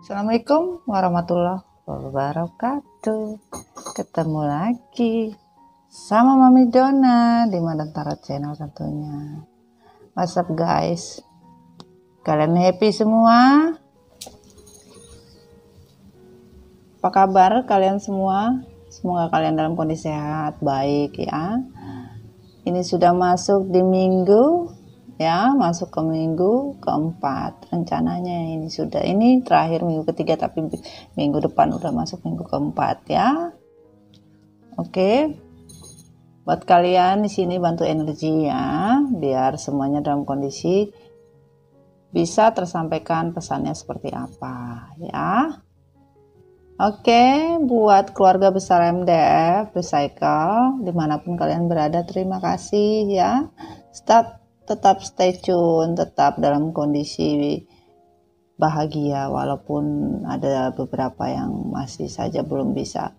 Assalamualaikum warahmatullahi wabarakatuh. Ketemu lagi sama Mami Dona di Madantara Channel tentunya. What's up guys? Kalian happy semua? Apa kabar kalian semua? Semoga kalian dalam kondisi sehat, baik ya. Ini sudah masuk di minggu ya, masuk ke minggu keempat rencananya. Ini terakhir minggu ketiga, tapi minggu depan udah masuk minggu keempat ya. Oke, buat kalian di sini bantu energi ya, biar semuanya dalam kondisi bisa tersampaikan pesannya seperti apa ya. Oke, buat keluarga besar MDF Recycle dimanapun kalian berada, terima kasih ya. Tetap stay tune, tetap dalam kondisi bahagia walaupun ada beberapa yang masih saja belum bisa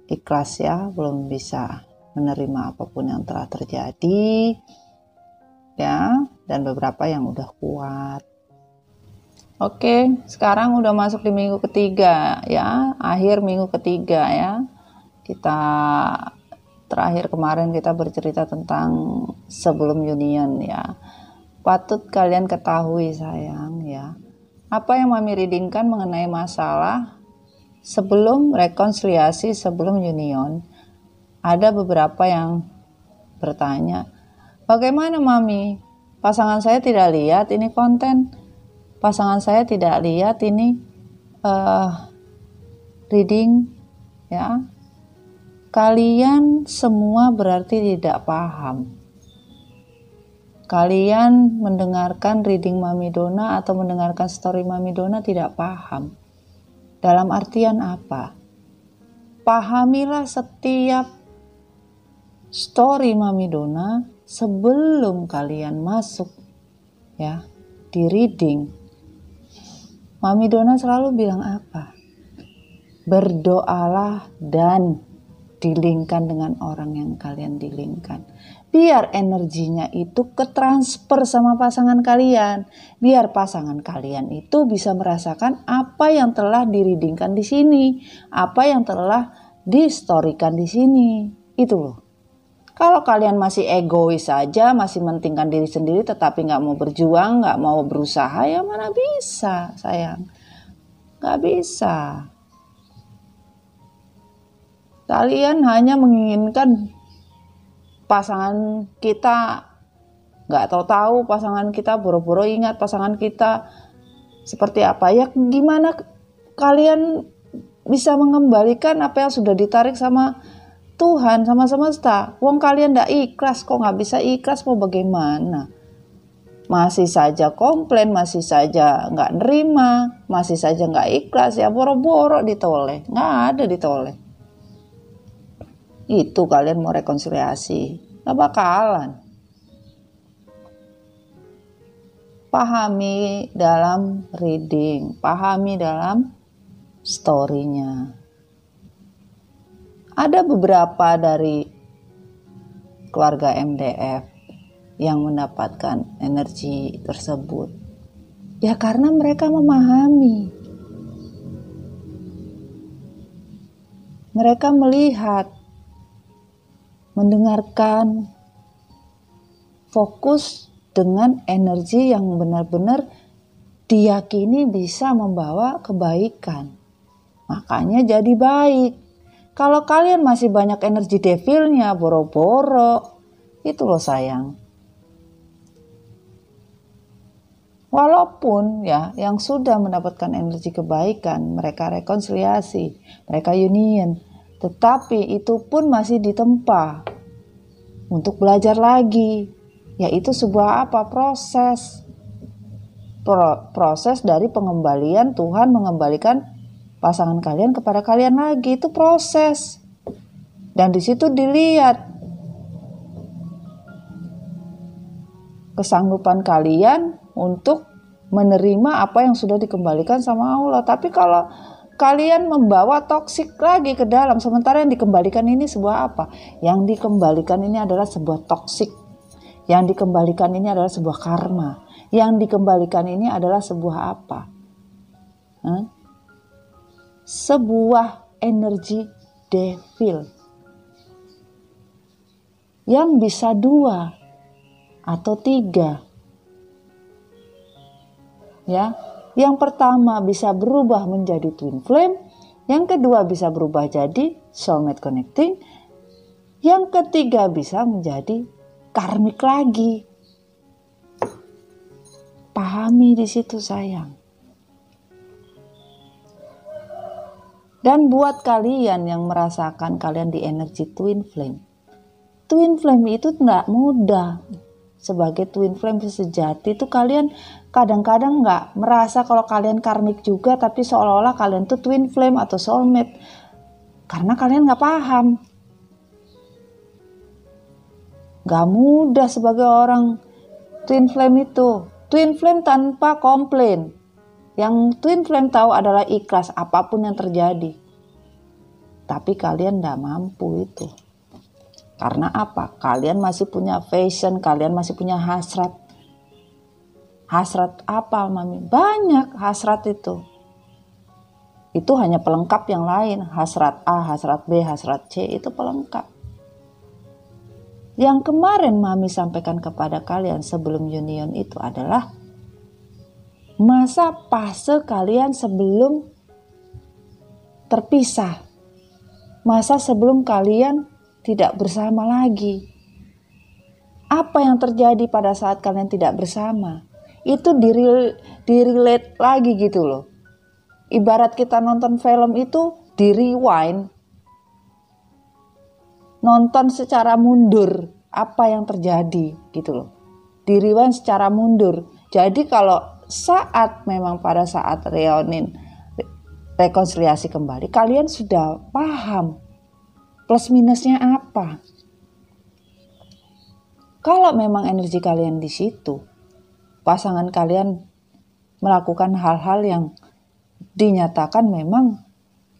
ikhlas ya, belum bisa menerima apapun yang telah terjadi ya, dan beberapa yang udah kuat. Oke, sekarang udah masuk di minggu ketiga ya, akhir minggu ketiga ya. Terakhir kemarin kita bercerita tentang sebelum union ya. Patut kalian ketahui sayang ya, apa yang Mami readingkan mengenai masalah sebelum rekonsiliasi, sebelum union. Ada beberapa yang bertanya, bagaimana Mami? Pasangan saya tidak lihat ini konten. Pasangan saya tidak lihat ini reading ya. Kalian semua berarti tidak paham. Kalian mendengarkan reading Mami Dona atau mendengarkan story Mami Dona tidak paham. Dalam artian apa? Pahamilah setiap story Mami Dona sebelum kalian masuk ya di reading. Mami Dona selalu bilang apa? Berdoalah dan dilingkan dengan orang yang kalian dilingkan. Biar energinya itu ketransfer sama pasangan kalian. Biar pasangan kalian itu bisa merasakan apa yang telah direadingkan di sini. Apa yang telah distorikan di sini. Itu loh. Kalau kalian masih egois saja, masih mentingkan diri sendiri, tetapi nggak mau berjuang, nggak mau berusaha, ya mana bisa sayang. Nggak bisa. Kalian hanya menginginkan pasangan kita, nggak tahu pasangan kita, boro-boro ingat pasangan kita seperti apa. Ya gimana kalian bisa mengembalikan apa yang sudah ditarik sama Tuhan, sama semesta? Wong kalian ndak ikhlas, kok nggak bisa ikhlas mau bagaimana? Masih saja komplain, masih saja nggak nerima, masih saja nggak ikhlas, ya boro-boro ditoleh, nggak ada ditoleh. Itu kalian mau rekonsiliasi, nggak bakalan. Pahami dalam reading, pahami dalam story-nya. Ada beberapa dari keluarga MDF yang mendapatkan energi tersebut. Ya karena mereka memahami. Mereka melihat, mendengarkan, fokus dengan energi yang benar-benar diyakini bisa membawa kebaikan. Makanya jadi baik. Kalau kalian masih banyak energi devilnya, boro-boro, itu loh sayang. Walaupun ya yang sudah mendapatkan energi kebaikan, mereka rekonsiliasi, mereka union, tetapi itu pun masih ditempa untuk belajar lagi. Yaitu sebuah apa? Proses dari pengembalian, Tuhan mengembalikan pasangan kalian kepada kalian lagi, itu proses. Dan di situ dilihat kesanggupan kalian untuk menerima apa yang sudah dikembalikan sama Allah. Tapi kalau kalian membawa toksik lagi ke dalam, sementara yang dikembalikan ini sebuah apa? Yang dikembalikan ini adalah sebuah toksik. Yang dikembalikan ini adalah sebuah karma. Yang dikembalikan ini adalah sebuah apa? sebuah energi devil yang bisa 2 atau 3. Ya, yang pertama bisa berubah menjadi twin flame, yang kedua bisa berubah jadi soulmate connecting, yang ketiga bisa menjadi karmik lagi. Pahami di situ sayang. Dan buat kalian yang merasakan kalian di energi twin flame itu tidak mudah. Sebagai twin flame sejati itu kalian kadang-kadang nggak merasa kalau kalian karmik juga, tapi seolah-olah kalian tuh twin flame atau soulmate karena kalian nggak paham. Nggak mudah sebagai orang twin flame itu. Twin flame tanpa komplain. Yang twin flame tahu adalah ikhlas apapun yang terjadi. Tapi kalian nggak mampu itu. Karena apa? Kalian masih punya passion, kalian masih punya hasrat. Hasrat apa, Mami? Banyak hasrat itu. Itu hanya pelengkap yang lain. Hasrat A, hasrat B, hasrat C itu pelengkap. Yang kemarin Mami sampaikan kepada kalian sebelum union itu adalah masa fase kalian sebelum terpisah. Masa sebelum kalian tidak bersama lagi. Apa yang terjadi pada saat kalian tidak bersama? Itu direlate lagi gitu loh. Ibarat kita nonton film itu di rewind. Nonton secara mundur apa yang terjadi gitu loh. Di rewind secara mundur. Jadi kalau memang pada saat reunion rekonsiliasi kembali, kalian sudah paham plus minusnya apa. Kalau memang energi kalian di situ, pasangan kalian melakukan hal-hal yang dinyatakan memang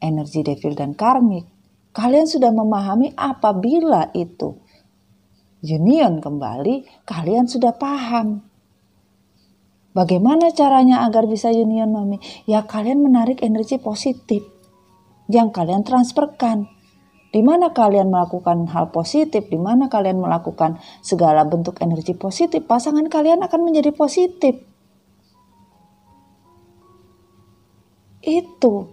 energi devil dan karmik, kalian sudah memahami apabila itu union kembali, kalian sudah paham. Bagaimana caranya agar bisa union, Mami? Ya kalian menarik energi positif yang kalian transferkan. Di mana kalian melakukan hal positif, di mana kalian melakukan segala bentuk energi positif, pasangan kalian akan menjadi positif. Itu.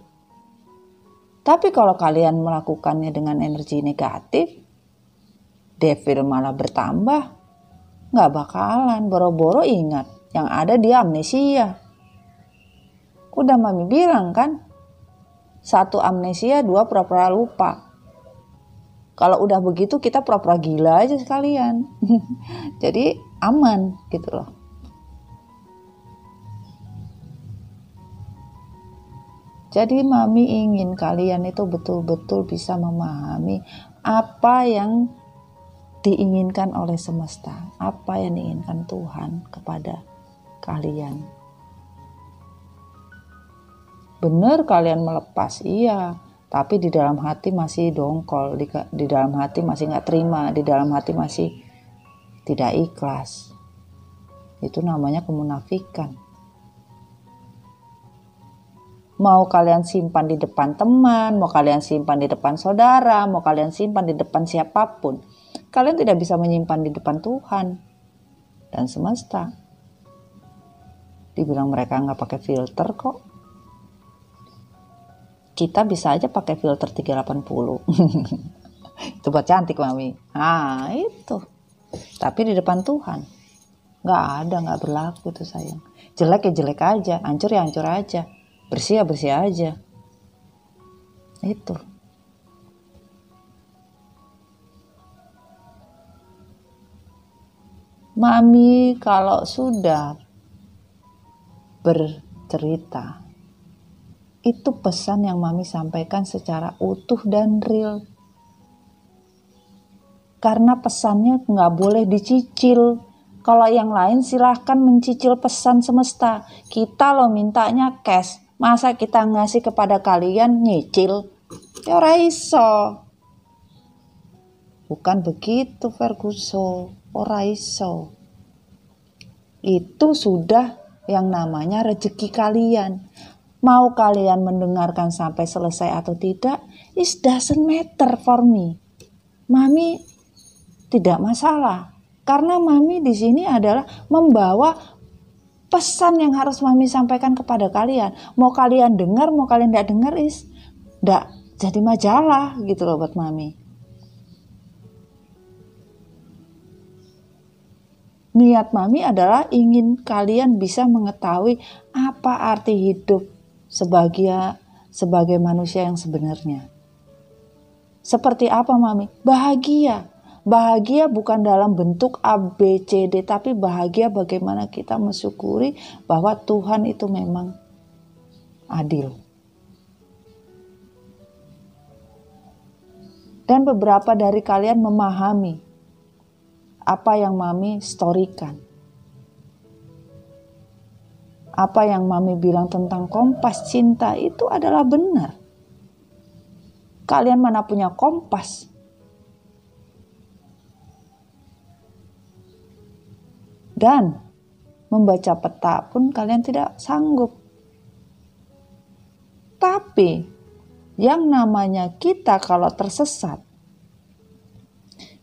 Tapi kalau kalian melakukannya dengan energi negatif, devil malah bertambah, nggak bakalan. Boro-boro ingat, yang ada dia amnesia. Udah Mami bilang kan, 1 amnesia, 2 pura-pura lupa. Kalau udah begitu kita pura-pura gila aja sekalian. Jadi aman gitu loh. Jadi Mami ingin kalian itu betul-betul bisa memahami apa yang diinginkan oleh semesta, apa yang diinginkan Tuhan kepada kalian. Benar kalian melepas, iya. Tapi di dalam hati masih dongkol, di dalam hati masih gak terima, di dalam hati masih tidak ikhlas. Itu namanya kemunafikan. Mau kalian simpan di depan teman, mau kalian simpan di depan saudara, mau kalian simpan di depan siapapun, kalian tidak bisa menyimpan di depan Tuhan dan semesta. Dibilang mereka gak pakai filter kok. Kita bisa aja pakai filter 380. Itu buat cantik Mami. Nah itu. Tapi di depan Tuhan nggak berlaku itu sayang. Jelek ya jelek aja, hancur ya hancur aja, bersih ya bersih aja. Itu. Mami kalau sudah bercerita, itu pesan yang Mami sampaikan secara utuh dan real. Karena pesannya nggak boleh dicicil. Kalau yang lain silahkan mencicil pesan semesta. Kita loh mintanya cash. Masa kita ngasih kepada kalian nyicil? Ya ora iso. Bukan begitu Ferguson. Ora iso. Itu sudah yang namanya rezeki kalian. Mau kalian mendengarkan sampai selesai atau tidak, it doesn't matter for me. Mami tidak masalah. Karena Mami di sini adalah membawa pesan yang harus Mami sampaikan kepada kalian. Mau kalian dengar, mau kalian tidak dengar, tidak jadi majalah gitu loh buat Mami. Niat Mami adalah ingin kalian bisa mengetahui apa arti hidup sebagai manusia yang sebenarnya. Seperti apa Mami? Bahagia. Bahagia bukan dalam bentuk A, B, C, D, tapi bahagia bagaimana kita mensyukuri bahwa Tuhan itu memang adil. Dan beberapa dari kalian memahami apa yang Mami storykan. Apa yang Mami bilang tentang kompas cinta itu adalah benar. Kalian mana punya kompas? Dan membaca peta pun kalian tidak sanggup. Tapi yang namanya kita kalau tersesat,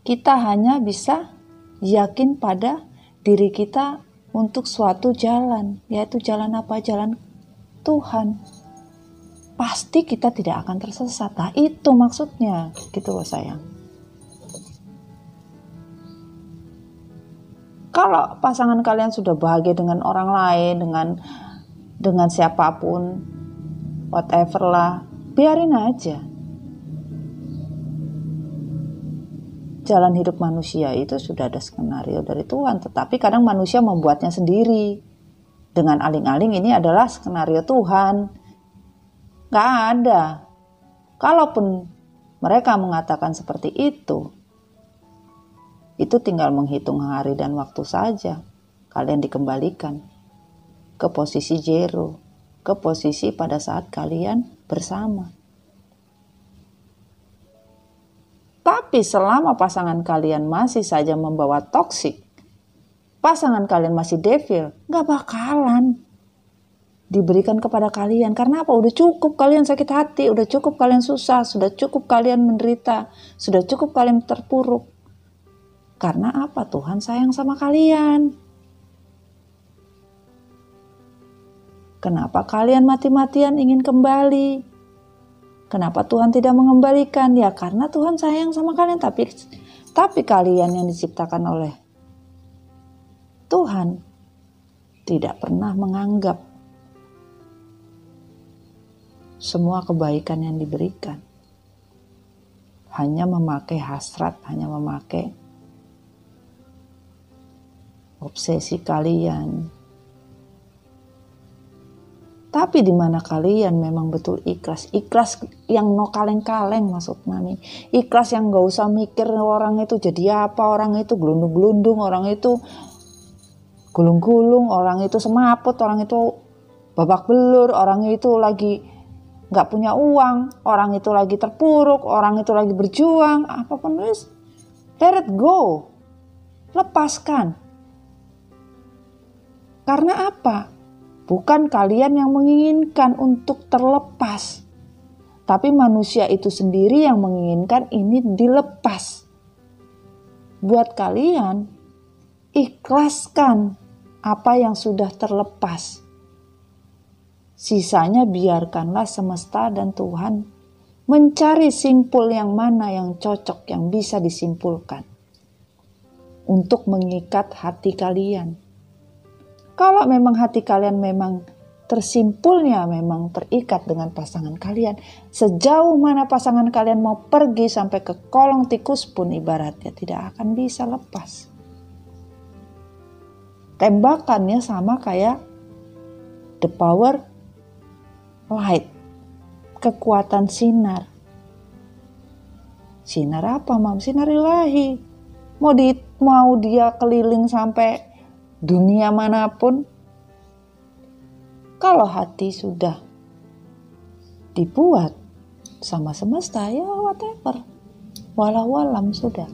kita hanya bisa yakin pada diri kita untuk suatu jalan, yaitu jalan apa? Jalan Tuhan. Pasti kita tidak akan tersesat. Nah, itu maksudnya, gitu loh sayang. Kalau pasangan kalian sudah bahagia dengan orang lain, dengan siapapun, whatever lah, biarin aja. Jalan hidup manusia itu sudah ada skenario dari Tuhan, tetapi kadang manusia membuatnya sendiri. Dengan aling-aling ini adalah skenario Tuhan. Gak ada. Kalaupun mereka mengatakan seperti itu tinggal menghitung hari dan waktu saja. Kalian dikembalikan ke posisi zero, ke posisi pada saat kalian bersama. Tapi selama pasangan kalian masih saja membawa toksik, pasangan kalian masih devil, gak bakalan diberikan kepada kalian. Karena apa? Udah cukup kalian sakit hati, udah cukup kalian susah, sudah cukup kalian menderita, sudah cukup kalian terpuruk. Karena apa? Tuhan sayang sama kalian. Kenapa kalian mati-matian ingin kembali? Kenapa Tuhan tidak mengembalikan? Ya karena Tuhan sayang sama kalian. Tapi kalian yang diciptakan oleh Tuhan tidak pernah menganggap semua kebaikan yang diberikan. Hanya memakai hasrat, hanya memakai obsesi kalian. Tapi di mana kalian memang betul ikhlas yang no kaleng-kaleng maksud Mami. Ikhlas yang gak usah mikir orang itu jadi apa, orang itu gelundung-gelundung, orang itu gulung-gulung, orang itu semaput, orang itu babak belur, orang itu lagi gak punya uang, orang itu lagi terpuruk, orang itu lagi berjuang, apapun wis, let it go. Lepaskan. Karena apa? Bukan kalian yang menginginkan untuk terlepas. Tapi manusia itu sendiri yang menginginkan ini dilepas. Buat kalian, ikhlaskan apa yang sudah terlepas. Sisanya biarkanlah semesta dan Tuhan mencari simpul yang mana yang cocok, yang bisa disimpulkan. Untuk mengikat hati kalian. Kalau memang hati kalian memang tersimpulnya memang terikat dengan pasangan kalian, sejauh mana pasangan kalian mau pergi sampai ke kolong tikus pun ibaratnya tidak akan bisa lepas. Tembakannya sama kayak the power light, kekuatan sinar. Sinar apa, Mam? Sinar ilahi. Mau dia keliling sampai dunia manapun, kalau hati sudah dibuat sama semesta, ya whatever, walau-walam sudah.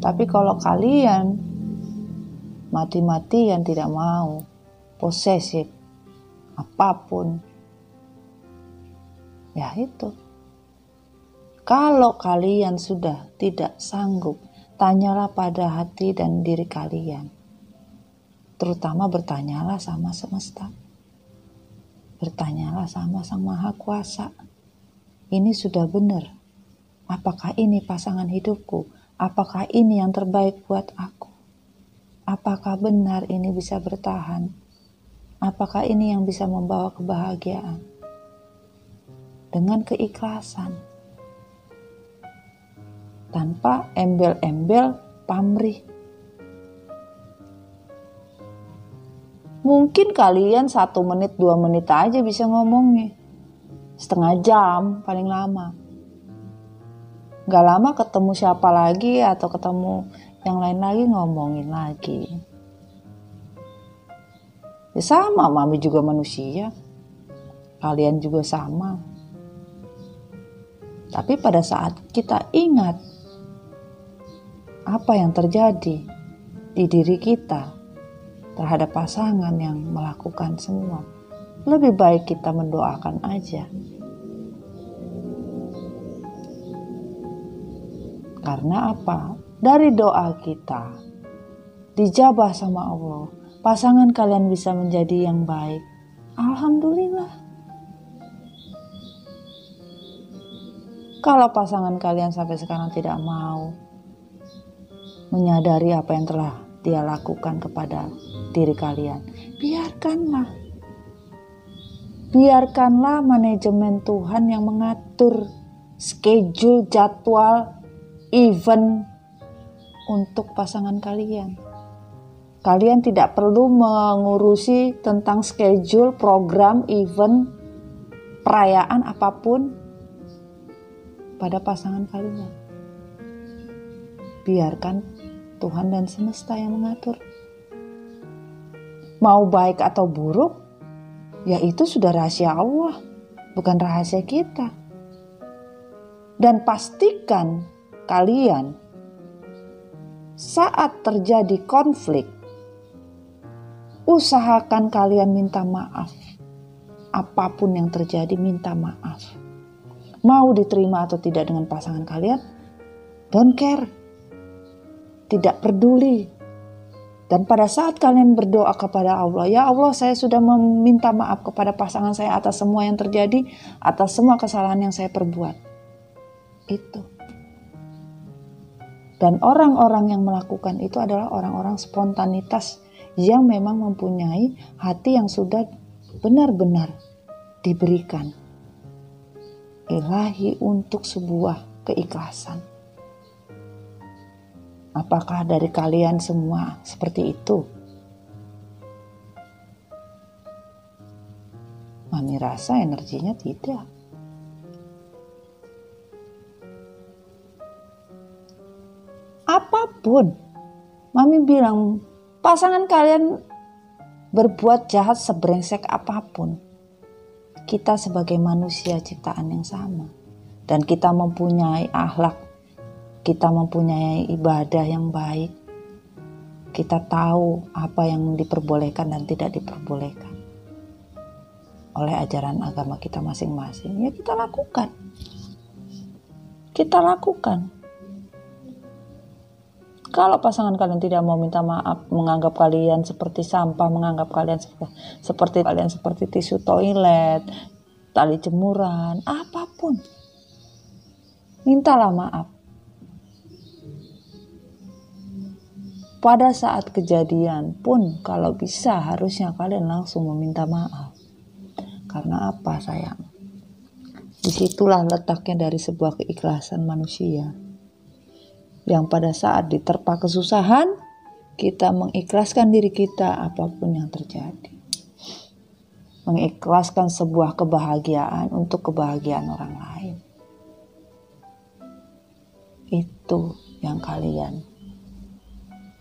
Tapi kalau kalian mati-matian tidak mau, posesif, apapun, Ya itu. Kalau kalian sudah tidak sanggup, tanyalah pada hati dan diri kalian. Terutama bertanyalah sama semesta. Bertanyalah sama Sang Maha Kuasa. Ini sudah benar. Apakah ini pasangan hidupku? Apakah ini yang terbaik buat aku? Apakah benar ini bisa bertahan? Apakah ini yang bisa membawa kebahagiaan? Dengan keikhlasan. Tanpa embel-embel pamrih. Mungkin kalian 1 menit 2 menit aja bisa ngomongnya, setengah jam paling lama. Gak lama ketemu siapa lagi atau ketemu yang lain lagi, ngomongin lagi. Ya sama, mami juga manusia, kalian juga sama. Tapi pada saat kita ingat apa yang terjadi di diri kita terhadap pasangan yang melakukan semua, lebih baik kita mendoakan aja. Karena apa? Dari doa kita dijabah sama Allah, pasangan kalian bisa menjadi yang baik. Alhamdulillah. Kalau pasangan kalian sampai sekarang tidak mau menyadari apa yang telah dia lakukan kepada diri kalian, biarkanlah. Biarkanlah manajemen Tuhan yang mengatur schedule, jadwal, event untuk pasangan kalian. Kalian tidak perlu mengurusi tentang schedule, program, event, perayaan apapun pada pasangan kalian. Biarkan Tuhan dan semesta yang mengatur. Mau baik atau buruk, ya itu sudah rahasia Allah, bukan rahasia kita. Dan pastikan kalian saat terjadi konflik, usahakan kalian minta maaf. Apapun yang terjadi, minta maaf. Mau diterima atau tidak dengan pasangan kalian, don't care. Tidak peduli. Dan pada saat kalian berdoa kepada Allah, ya Allah, saya sudah meminta maaf kepada pasangan saya atas semua yang terjadi, atas semua kesalahan yang saya perbuat. Itu. Dan orang-orang yang melakukan itu adalah orang-orang spontanitas yang memang mempunyai hati yang sudah benar-benar diberikan Ilahi untuk sebuah keikhlasan. Apakah dari kalian semua seperti itu? Mami rasa energinya tidak. Apapun, Mami bilang, pasangan kalian berbuat jahat sebrengsek apapun, kita sebagai manusia ciptaan yang sama, dan kita mempunyai akhlak, kita mempunyai ibadah yang baik, kita tahu apa yang diperbolehkan dan tidak diperbolehkan oleh ajaran agama kita masing-masing. Ya kita lakukan. Kita lakukan. Kalau pasangan kalian tidak mau minta maaf, menganggap kalian seperti sampah, menganggap kalian seperti tisu toilet, tali jemuran, apapun, mintalah maaf. Pada saat kejadian pun, kalau bisa harusnya kalian langsung meminta maaf. Karena apa, sayang? Disitulah letaknya dari sebuah keikhlasan manusia. Yang pada saat diterpa kesusahan, kita mengikhlaskan diri kita apapun yang terjadi. Mengikhlaskan sebuah kebahagiaan untuk kebahagiaan orang lain. Itu yang kalian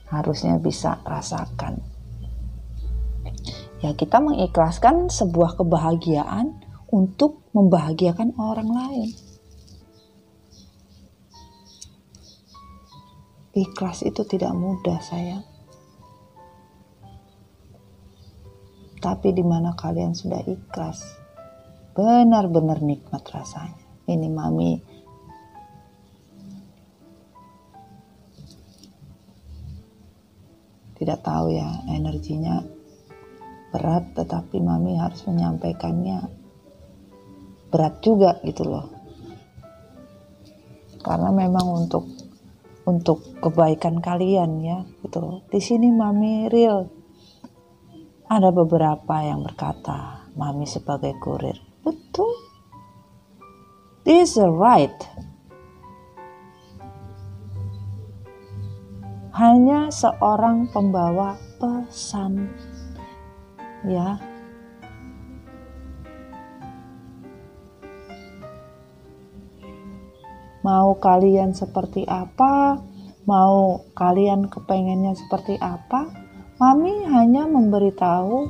harusnya bisa rasakan. Ya, kita mengikhlaskan sebuah kebahagiaan untuk membahagiakan orang lain. Ikhlas itu tidak mudah, sayang. Tapi di mana kalian sudah ikhlas, benar-benar nikmat rasanya. Ini Mami tidak tahu ya, energinya berat, tetapi Mami harus menyampaikannya berat juga gitu loh. Karena memang untuk kebaikan kalian ya gitu. Di sini Mami real. Ada beberapa yang berkata, Mami sebagai kurir, betul. This is right. Hanya seorang pembawa pesan, ya. Mau kalian seperti apa, mau kalian kepengennya seperti apa, Mami hanya memberitahu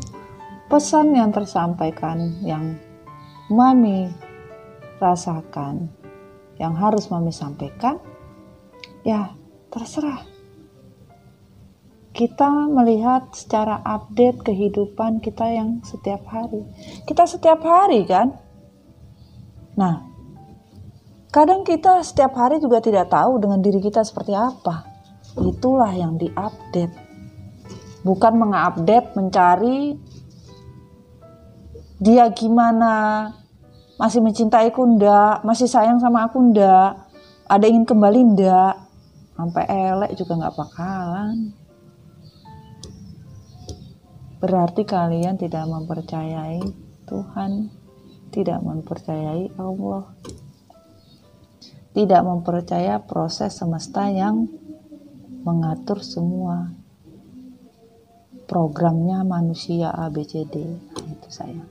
pesan yang tersampaikan, yang Mami rasakan, yang harus Mami sampaikan, ya terserah. Kita melihat secara update kehidupan kita yang setiap hari. Kita setiap hari kan? Nah, kadang kita setiap hari juga tidak tahu dengan diri kita seperti apa. Itulah yang diupdate. Bukan mengupdate, mencari dia gimana, masih mencintaiku enggak, masih sayang sama aku enggak, ada ingin kembali enggak. Sampai elek juga enggak bakalan. Berarti kalian tidak mempercayai Tuhan, tidak mempercayai Allah, tidak mempercaya proses semesta yang mengatur semua programnya manusia ABCD. Nah, itu saya.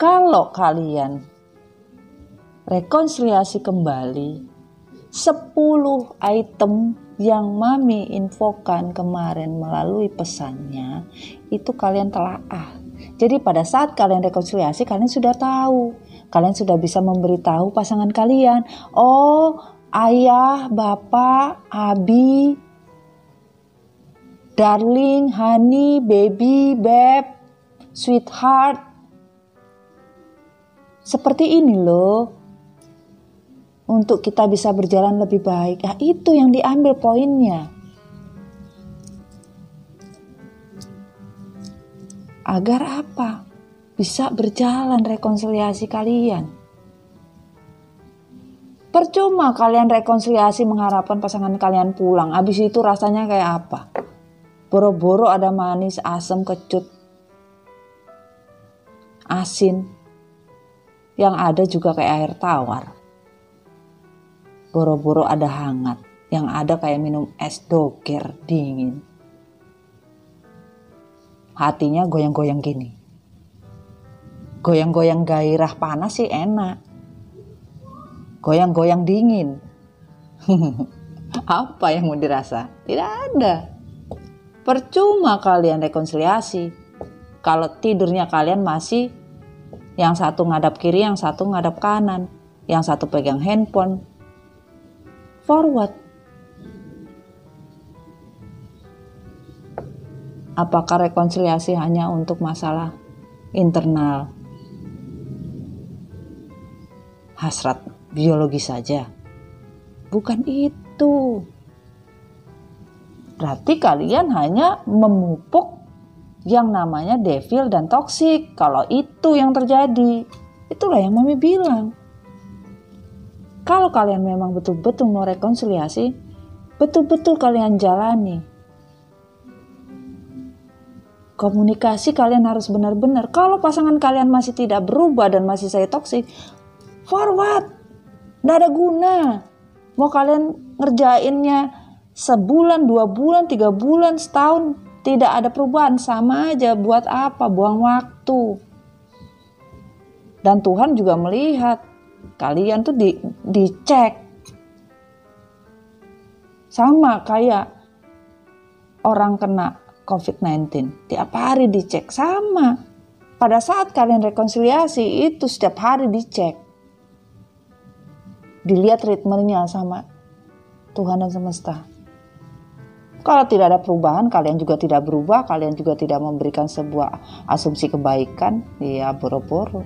Kalau kalian rekonsiliasi kembali 10 item yang Mami infokan kemarin melalui pesannya, itu kalian telaah. Jadi pada saat kalian rekonsiliasi, kalian sudah tahu, kalian sudah bisa memberitahu pasangan kalian, oh ayah, bapak, abi, darling, honey, baby, babe, sweetheart, seperti ini loh. Untuk kita bisa berjalan lebih baik. Nah, itu yang diambil poinnya. Agar apa? Bisa berjalan rekonsiliasi kalian. Percuma kalian rekonsiliasi mengharapkan pasangan kalian pulang. Habis itu rasanya kayak apa? Boro-boro ada manis, asam, kecut, asin. Yang ada juga kayak air tawar. Boro-boro ada hangat, yang ada kayak minum es doger dingin. Hatinya goyang-goyang gini. Goyang-goyang gairah panas sih enak. Goyang-goyang dingin. Apa yang mau dirasa? Tidak ada. Percuma kalian rekonsiliasi. Kalau tidurnya kalian masih yang satu ngadap kiri, yang satu ngadap kanan, yang satu pegang handphone. Forward. Apakah rekonsiliasi hanya untuk masalah internal, hasrat biologi saja? Bukan itu. Berarti kalian hanya memupuk yang namanya devil dan toksik. Kalau itu yang terjadi, itulah yang Mami bilang. Kalau kalian memang betul-betul mau rekonsiliasi, betul-betul kalian jalani. Komunikasi kalian harus benar-benar. Kalau pasangan kalian masih tidak berubah dan masih saya toksik, forward. Nggak ada guna. Mau kalian ngerjainnya sebulan, 2 bulan, 3 bulan, setahun, tidak ada perubahan, sama aja. Buat apa? Buang waktu. Dan Tuhan juga melihat. Kalian tuh dicek. Sama kayak orang kena COVID-19. Tiap hari dicek. Sama. Pada saat kalian rekonsiliasi, itu setiap hari dicek. Dilihat ritmenya sama Tuhan dan semesta. Kalau tidak ada perubahan, kalian juga tidak berubah, kalian juga tidak memberikan sebuah asumsi kebaikan, ya boro-boro.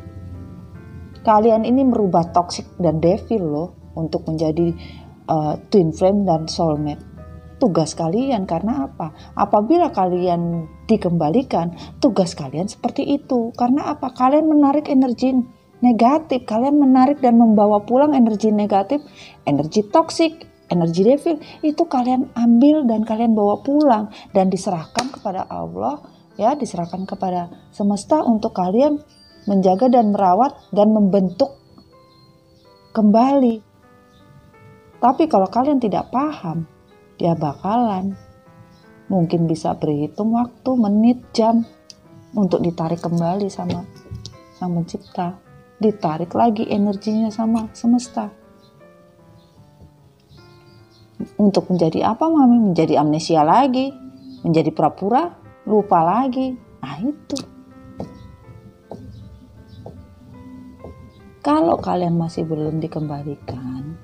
Kalian ini merubah toxic dan devil loh untuk menjadi twin flame dan soulmate. Tugas kalian karena apa? Apabila kalian dikembalikan, tugas kalian seperti itu. Karena apa? Kalian menarik energi negatif, kalian menarik dan membawa pulang energi negatif, energi toksik, energi devil, itu kalian ambil dan kalian bawa pulang dan diserahkan kepada Allah, ya, diserahkan kepada semesta untuk kalian menjaga dan merawat dan membentuk kembali. Tapi kalau kalian tidak paham, dia bakalan mungkin bisa berhitung waktu, menit, jam untuk ditarik kembali sama Sang Pencipta, ditarik lagi energinya sama semesta. Untuk menjadi apa, Mami? Menjadi amnesia lagi, menjadi pura-pura, lupa lagi. Nah itu. Kalau kalian masih belum dikembalikan,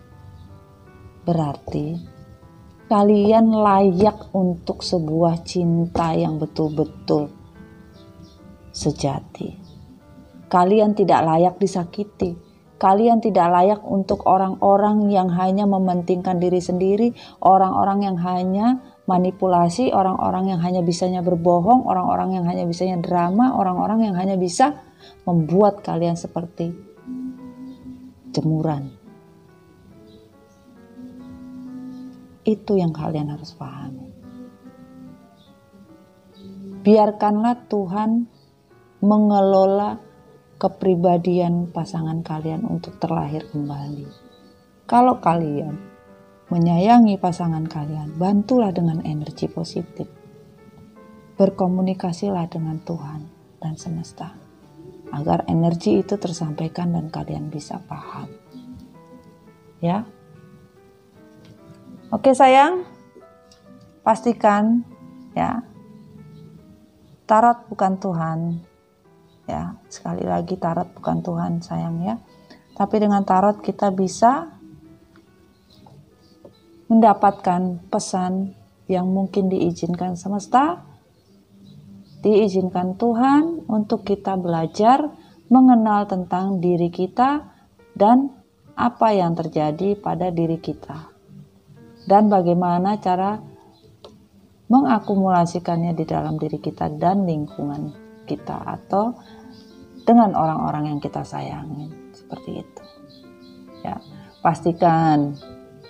berarti kalian layak untuk sebuah cinta yang betul-betul sejati. Kalian tidak layak disakiti. Kalian tidak layak untuk orang-orang yang hanya mementingkan diri sendiri, orang-orang yang hanya manipulasi, orang-orang yang hanya bisanya berbohong, orang-orang yang hanya bisanya drama, orang-orang yang hanya bisa membuat kalian seperti jemuran. Itu yang kalian harus pahami. Biarkanlah Tuhan mengelola kepribadian pasangan kalian untuk terlahir kembali. Kalau kalian menyayangi pasangan kalian, bantulah dengan energi positif. Berkomunikasilah dengan Tuhan dan semesta, agar energi itu tersampaikan dan kalian bisa paham. Ya. Oke sayang, pastikan ya, tarot bukan Tuhan. Ya, sekali lagi tarot bukan Tuhan sayang ya. Tapi dengan tarot kita bisa mendapatkan pesan yang mungkin diizinkan semesta, diizinkan Tuhan untuk kita belajar mengenal tentang diri kita dan apa yang terjadi pada diri kita. Dan bagaimana cara mengakumulasikannya di dalam diri kita dan lingkungan kita atau dengan orang-orang yang kita sayangi, seperti itu. Ya, pastikan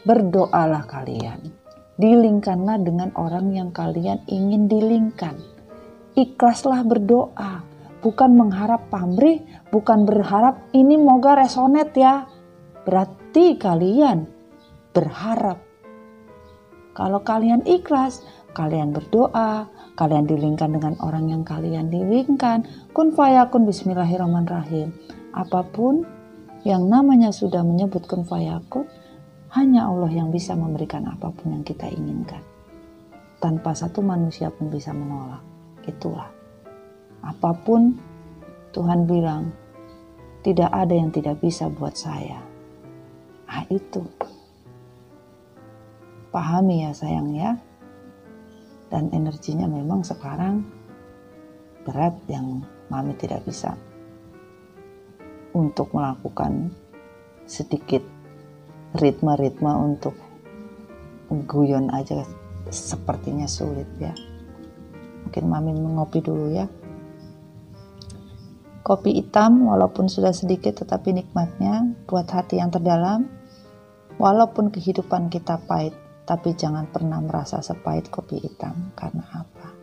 berdoalah kalian. Dilingkanlah dengan orang yang kalian ingin dilingkan. Ikhlaslah berdoa, bukan mengharap pamrih, bukan berharap ini moga resonate ya. Berarti kalian berharap. Kalau kalian ikhlas, kalian berdoa, kalian dilingkan dengan orang yang kalian dilingkan. Kun fayakun, bismillahirrahmanirrahim. Apapun yang namanya sudah menyebut kun fayakun, hanya Allah yang bisa memberikan apapun yang kita inginkan. Tanpa satu manusia pun bisa menolak. Itulah. Apapun Tuhan bilang, tidak ada yang tidak bisa buat saya. Nah itu. Pahami ya sayang ya. Dan energinya memang sekarang berat yang Mami tidak bisa untuk melakukan sedikit ritme-ritme untuk guyon aja sepertinya sulit ya. Mungkin Mami mengopi dulu ya. Kopi hitam walaupun sudah sedikit tetapi nikmatnya buat hati yang terdalam. Walaupun kehidupan kita pahit, tapi jangan pernah merasa sepahit kopi hitam. Karena apa?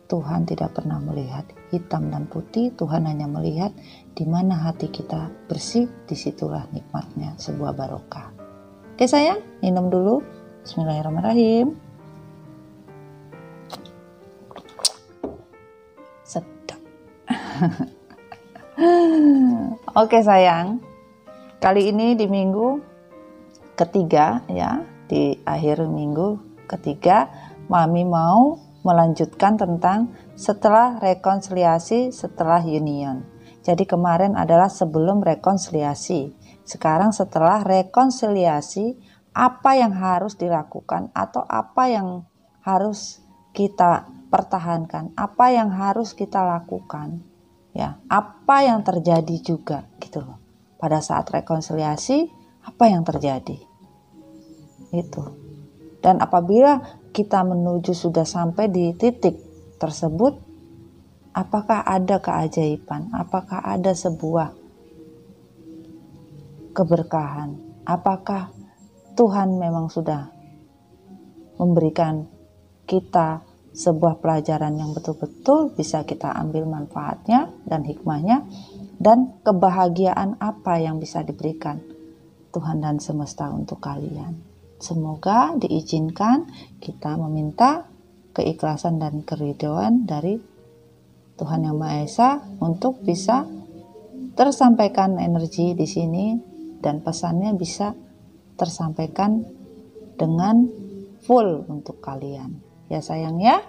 Tuhan tidak pernah melihat hitam dan putih. Tuhan hanya melihat di mana hati kita bersih. Disitulah nikmatnya sebuah barokah. Oke sayang, minum dulu. Bismillahirrahmanirrahim. Sedap. Oke sayang, kali ini di minggu ketiga ya, di akhir minggu ketiga, Mami mau melanjutkan tentang setelah rekonsiliasi, setelah union. Jadi kemarin adalah sebelum rekonsiliasi. Sekarang setelah rekonsiliasi, apa yang harus dilakukan atau apa yang harus kita pertahankan, apa yang harus kita lakukan, ya, apa yang terjadi juga gitu loh. Pada saat rekonsiliasi, apa yang terjadi? Itu. Dan apabila kita menuju sudah sampai di titik tersebut, apakah ada keajaiban? Apakah ada sebuah keberkahan? Apakah Tuhan memang sudah memberikan kita sebuah pelajaran yang betul-betul bisa kita ambil manfaatnya dan hikmahnya, dan kebahagiaan apa yang bisa diberikan Tuhan dan semesta untuk kalian. Semoga diizinkan kita meminta keikhlasan dan keridhaan dari Tuhan Yang Maha Esa untuk bisa tersampaikan energi di sini dan pesannya bisa tersampaikan dengan full untuk kalian. Ya sayang ya.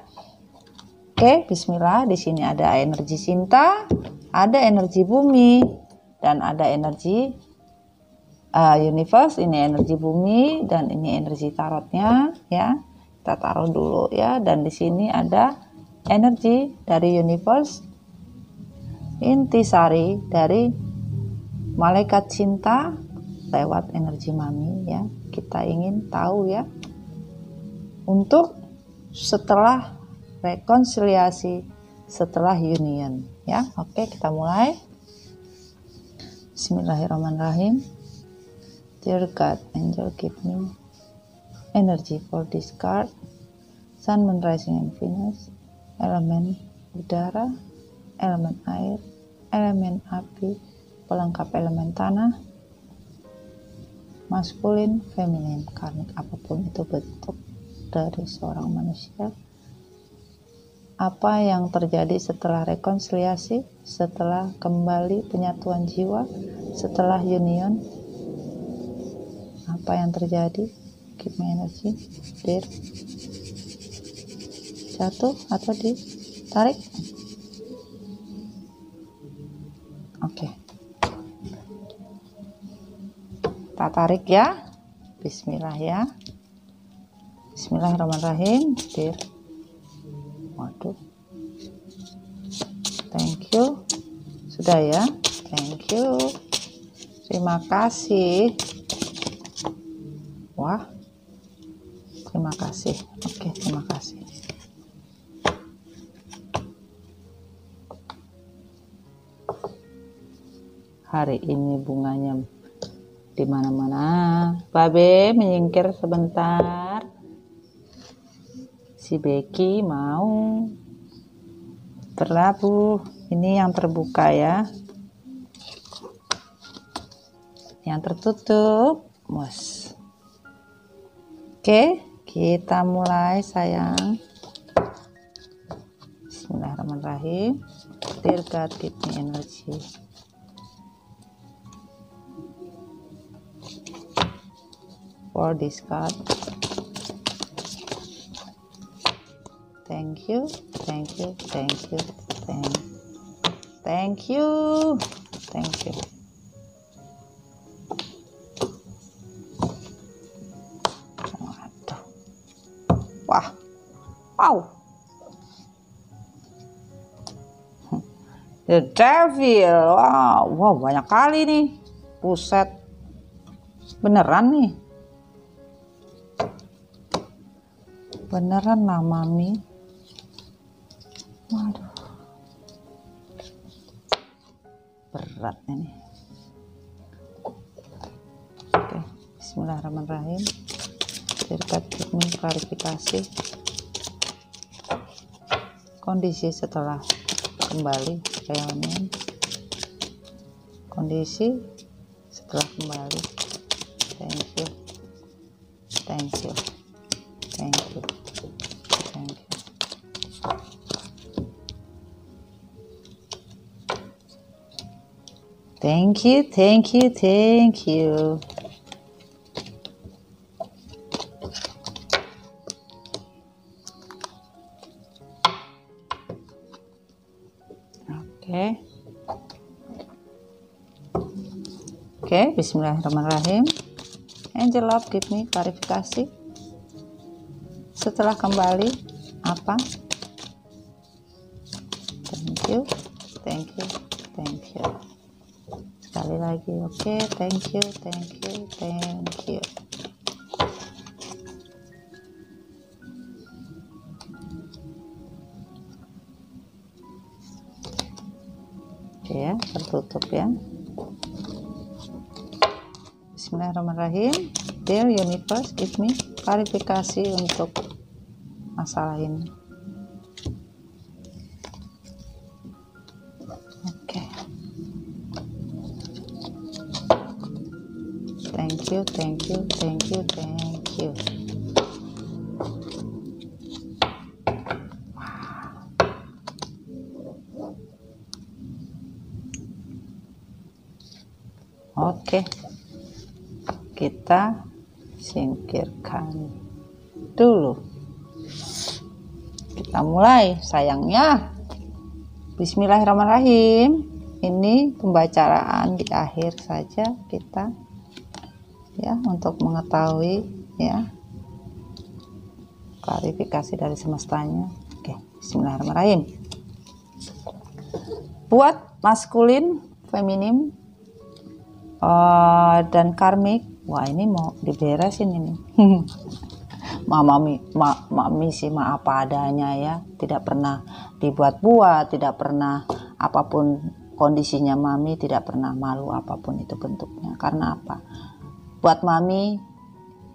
Oke, bismillah. Di sini ada energi cinta, ada energi bumi, dan ada energi universe. Ini energi bumi dan ini energi tarotnya ya. Kita taruh dulu ya. Dan di sini ada energi dari universe, intisari dari malaikat cinta lewat energi mami ya. Kita ingin tahu ya, untuk setelah rekonsiliasi, setelah union ya. Oke, kita mulai. Bismillahirrahmanirrahim. Dear God, angel give me energy for this card. Sun, Moon, Rising, and Venus. Elemen udara, elemen air, elemen api, pelengkap elemen tanah, maskulin, feminin, karmik, apapun itu bentuk dari seorang manusia. Apa yang terjadi setelah rekonsiliasi, setelah kembali penyatuan jiwa, setelah union? Apa yang terjadi? Give me energy, dear. Jatuh atau ditarik? Oke. Kita tarik ya. Bismillah ya. Bismillahirrahmanirrahim, dear. Waduh. Thank you. Sudah ya. Thank you. Terima kasih. Wah. Terima kasih. Oke, terima kasih. Hari ini bunganya di mana-mana. Babe menyingkir sebentar. Si Becky mau berlabuh. Ini yang terbuka ya. Yang tertutup, mus. Oke, kita mulai sayang. Bismillahirrahmanirrahim. Dear God, give me energy. For this card. Thank you, thank you, thank you, thank you, thank you. Waduh. Wah, wow. The Devil, wow, banyak kali nih. Buset, beneran nih. Beneran lah mami. Waduh, berat ini. Oke, bismillahirrahmanirrahim. Berkat ini klarifikasi kondisi setelah kembali reunion. Kondisi setelah kembali. Thank you, thank you, thank you, thank you. Thank you, thank you, thank you. Oke. Oke, bismillahirrahmanirrahim. Angel Love, give me klarifikasi. setelah kembali apa? Thank you, thank you, thank you. Sekali lagi, oke, thank you, thank you, thank you. Oke ya, tertutup ya. Bismillahirrahmanirrahim. Dear Universe, give me klarifikasi untuk masalah ini. Oke. Thank you, thank you, thank you, thank you. Oke, kita singkirkan dulu. Kita mulai sayangnya. Bismillahirrahmanirrahim. Ini pembicaraan di akhir saja kita ya, untuk mengetahui ya klarifikasi dari semestanya. Oke, bismillahirrahmanirrahim. Buat maskulin, feminim, dan karmik, wah ini mau diberesin ini. Mami sih apa adanya ya, tidak pernah dibuat-buat, tidak pernah apapun kondisinya mami, tidak pernah malu apapun itu bentuknya. Karena apa? Buat mami,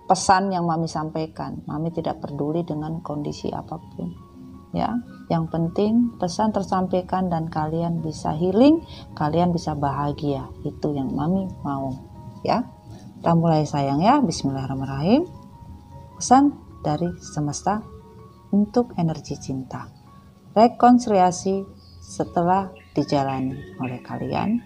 pesan yang mami sampaikan, mami tidak peduli dengan kondisi apapun ya. Yang penting pesan tersampaikan dan kalian bisa healing, kalian bisa bahagia. Itu yang mami mau ya. Kita mulai sayang ya. Bismillahirrahmanirrahim. Pesan dari semesta untuk energi cinta. Rekonsiliasi setelah dijalani oleh kalian.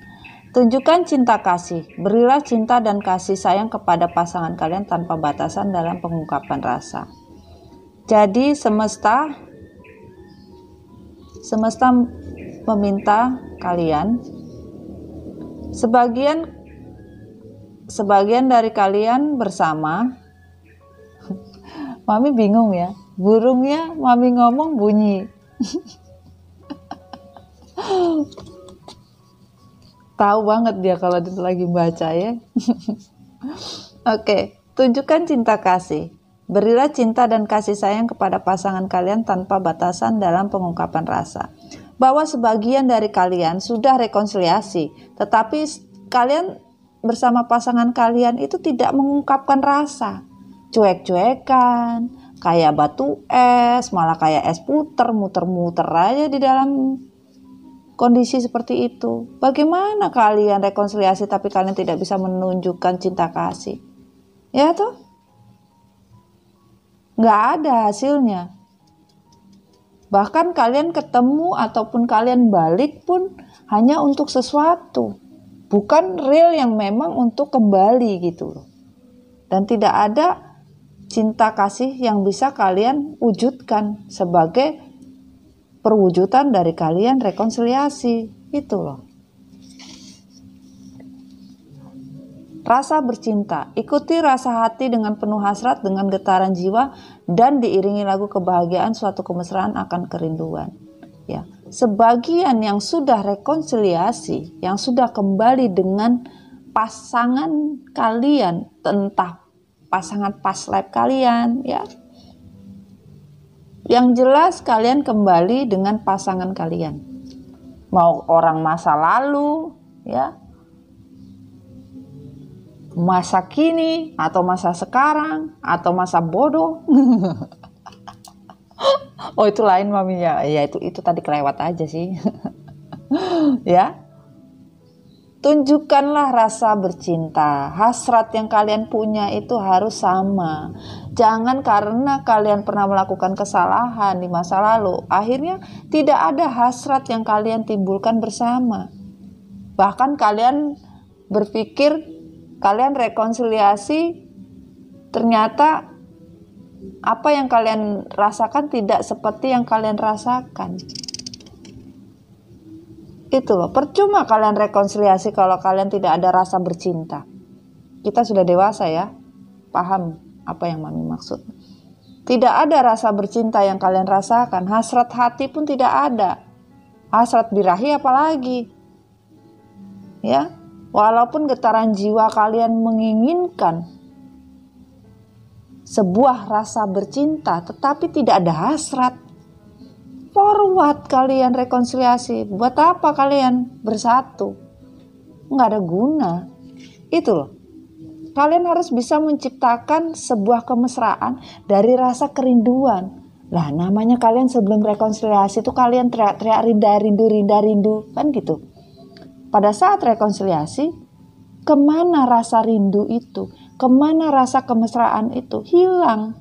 Tunjukkan cinta kasih. Berilah cinta dan kasih sayang kepada pasangan kalian tanpa batasan dalam pengungkapan rasa. Jadi semesta meminta kalian, sebagian dari kalian bersama. Mami bingung ya, burungnya mami ngomong bunyi. Tahu banget dia kalau dia lagi baca ya. Oke, tunjukkan cinta kasih. Berilah cinta dan kasih sayang kepada pasangan kalian tanpa batasan dalam pengungkapan rasa. Bahwa sebagian dari kalian sudah rekonsiliasi, tetapi kalian bersama pasangan kalian itu tidak mengungkapkan rasa. Cuek-cuekan, kayak batu es, malah kayak es puter, muter-muter aja di dalam kondisi seperti itu. Bagaimana kalian rekonsiliasi tapi kalian tidak bisa menunjukkan cinta kasih? Ya toh? Nggak ada hasilnya. Bahkan kalian ketemu ataupun kalian balik pun hanya untuk sesuatu, bukan real yang memang untuk kembali gitu loh. Dan tidak ada cinta kasih yang bisa kalian wujudkan sebagai perwujudan dari kalian rekonsiliasi itu loh. Rasa bercinta, ikuti rasa hati dengan penuh hasrat, dengan getaran jiwa, dan diiringi lagu kebahagiaan, suatu kemesraan akan kerinduan. Ya, sebagian yang sudah rekonsiliasi, yang sudah kembali dengan pasangan kalian, entah pasangan past life kalian, ya. Yang jelas kalian kembali dengan pasangan kalian. Mau orang masa lalu, ya. Masa kini atau masa sekarang atau masa bodoh. Oh itu lain mami ya. Ya itu tadi kelewat aja sih. Ya. Tunjukkanlah rasa bercinta. Hasrat yang kalian punya itu harus sama. Jangan karena kalian pernah melakukan kesalahan di masa lalu, akhirnya tidak ada hasrat yang kalian timbulkan bersama. Bahkan kalian berpikir kalian rekonsiliasi, ternyata apa yang kalian rasakan tidak seperti yang kalian rasakan. Itu loh, percuma kalian rekonsiliasi kalau kalian tidak ada rasa bercinta. Kita sudah dewasa ya, paham apa yang mami maksud. Tidak ada rasa bercinta yang kalian rasakan. Hasrat hati pun tidak ada. Hasrat birahi apalagi. Ya, walaupun getaran jiwa kalian menginginkan sebuah rasa bercinta, tetapi tidak ada hasrat. Forward kalian rekonsiliasi. Buat apa kalian bersatu? Nggak ada guna. Itu loh. Kalian harus bisa menciptakan sebuah kemesraan dari rasa kerinduan. Lah, namanya kalian sebelum rekonsiliasi itu kalian teriak-teriak rindu, kan gitu. Pada saat rekonsiliasi, kemana rasa rindu itu? Kemana rasa kemesraan itu? Hilang.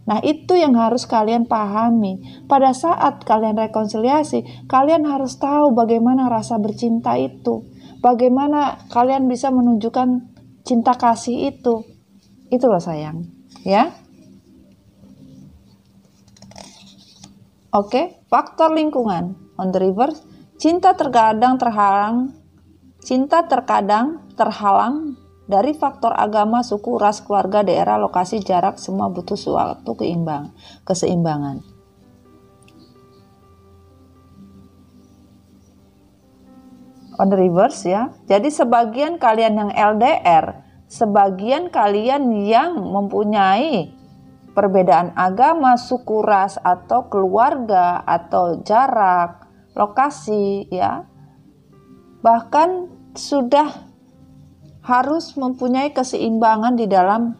Nah, itu yang harus kalian pahami. Pada saat kalian rekonsiliasi, kalian harus tahu bagaimana rasa bercinta itu. Bagaimana kalian bisa menunjukkan cinta kasih itu. Itu loh sayang. Ya. Oke, faktor lingkungan. On the reverse, cinta terkadang terhalang dari faktor agama, suku, ras, keluarga, daerah, lokasi, jarak, semua butuh suatu keseimbangan. On the reverse ya. Jadi sebagian kalian yang LDR, sebagian kalian yang mempunyai perbedaan agama, suku, ras, atau keluarga, atau jarak, lokasi ya. Bahkan sudah harus mempunyai keseimbangan di dalam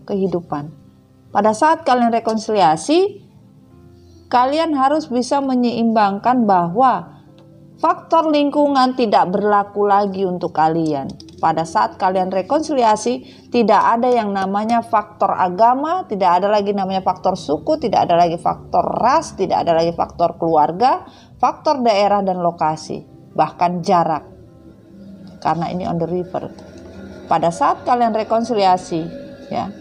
kehidupan. Pada saat kalian rekonsiliasi, kalian harus bisa menyeimbangkan bahwa faktor lingkungan tidak berlaku lagi untuk kalian. Pada saat kalian rekonsiliasi, tidak ada yang namanya faktor agama, tidak ada lagi namanya faktor suku, tidak ada lagi faktor ras, tidak ada lagi faktor keluarga, faktor daerah dan lokasi, bahkan jarak. Karena ini on the river. Pada saat kalian rekonsiliasi, ya.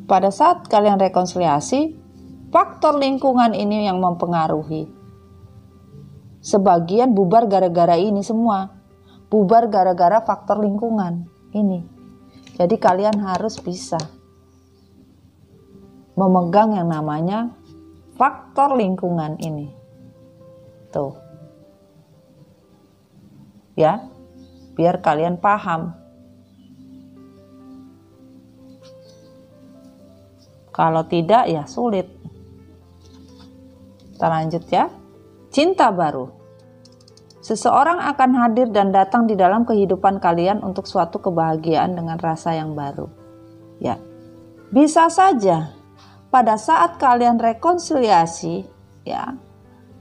Pada saat kalian rekonsiliasi, faktor lingkungan ini yang mempengaruhi. Sebagian bubar gara-gara ini semua. Bubar gara-gara faktor lingkungan ini. Jadi kalian harus bisa memegang yang namanya faktor lingkungan ini. Tuh. Ya, biar kalian paham. Kalau tidak ya sulit. Kita lanjut ya. Cinta baru. Seseorang akan hadir dan datang di dalam kehidupan kalian untuk suatu kebahagiaan dengan rasa yang baru. Ya. Bisa saja pada saat kalian rekonsiliasi, ya,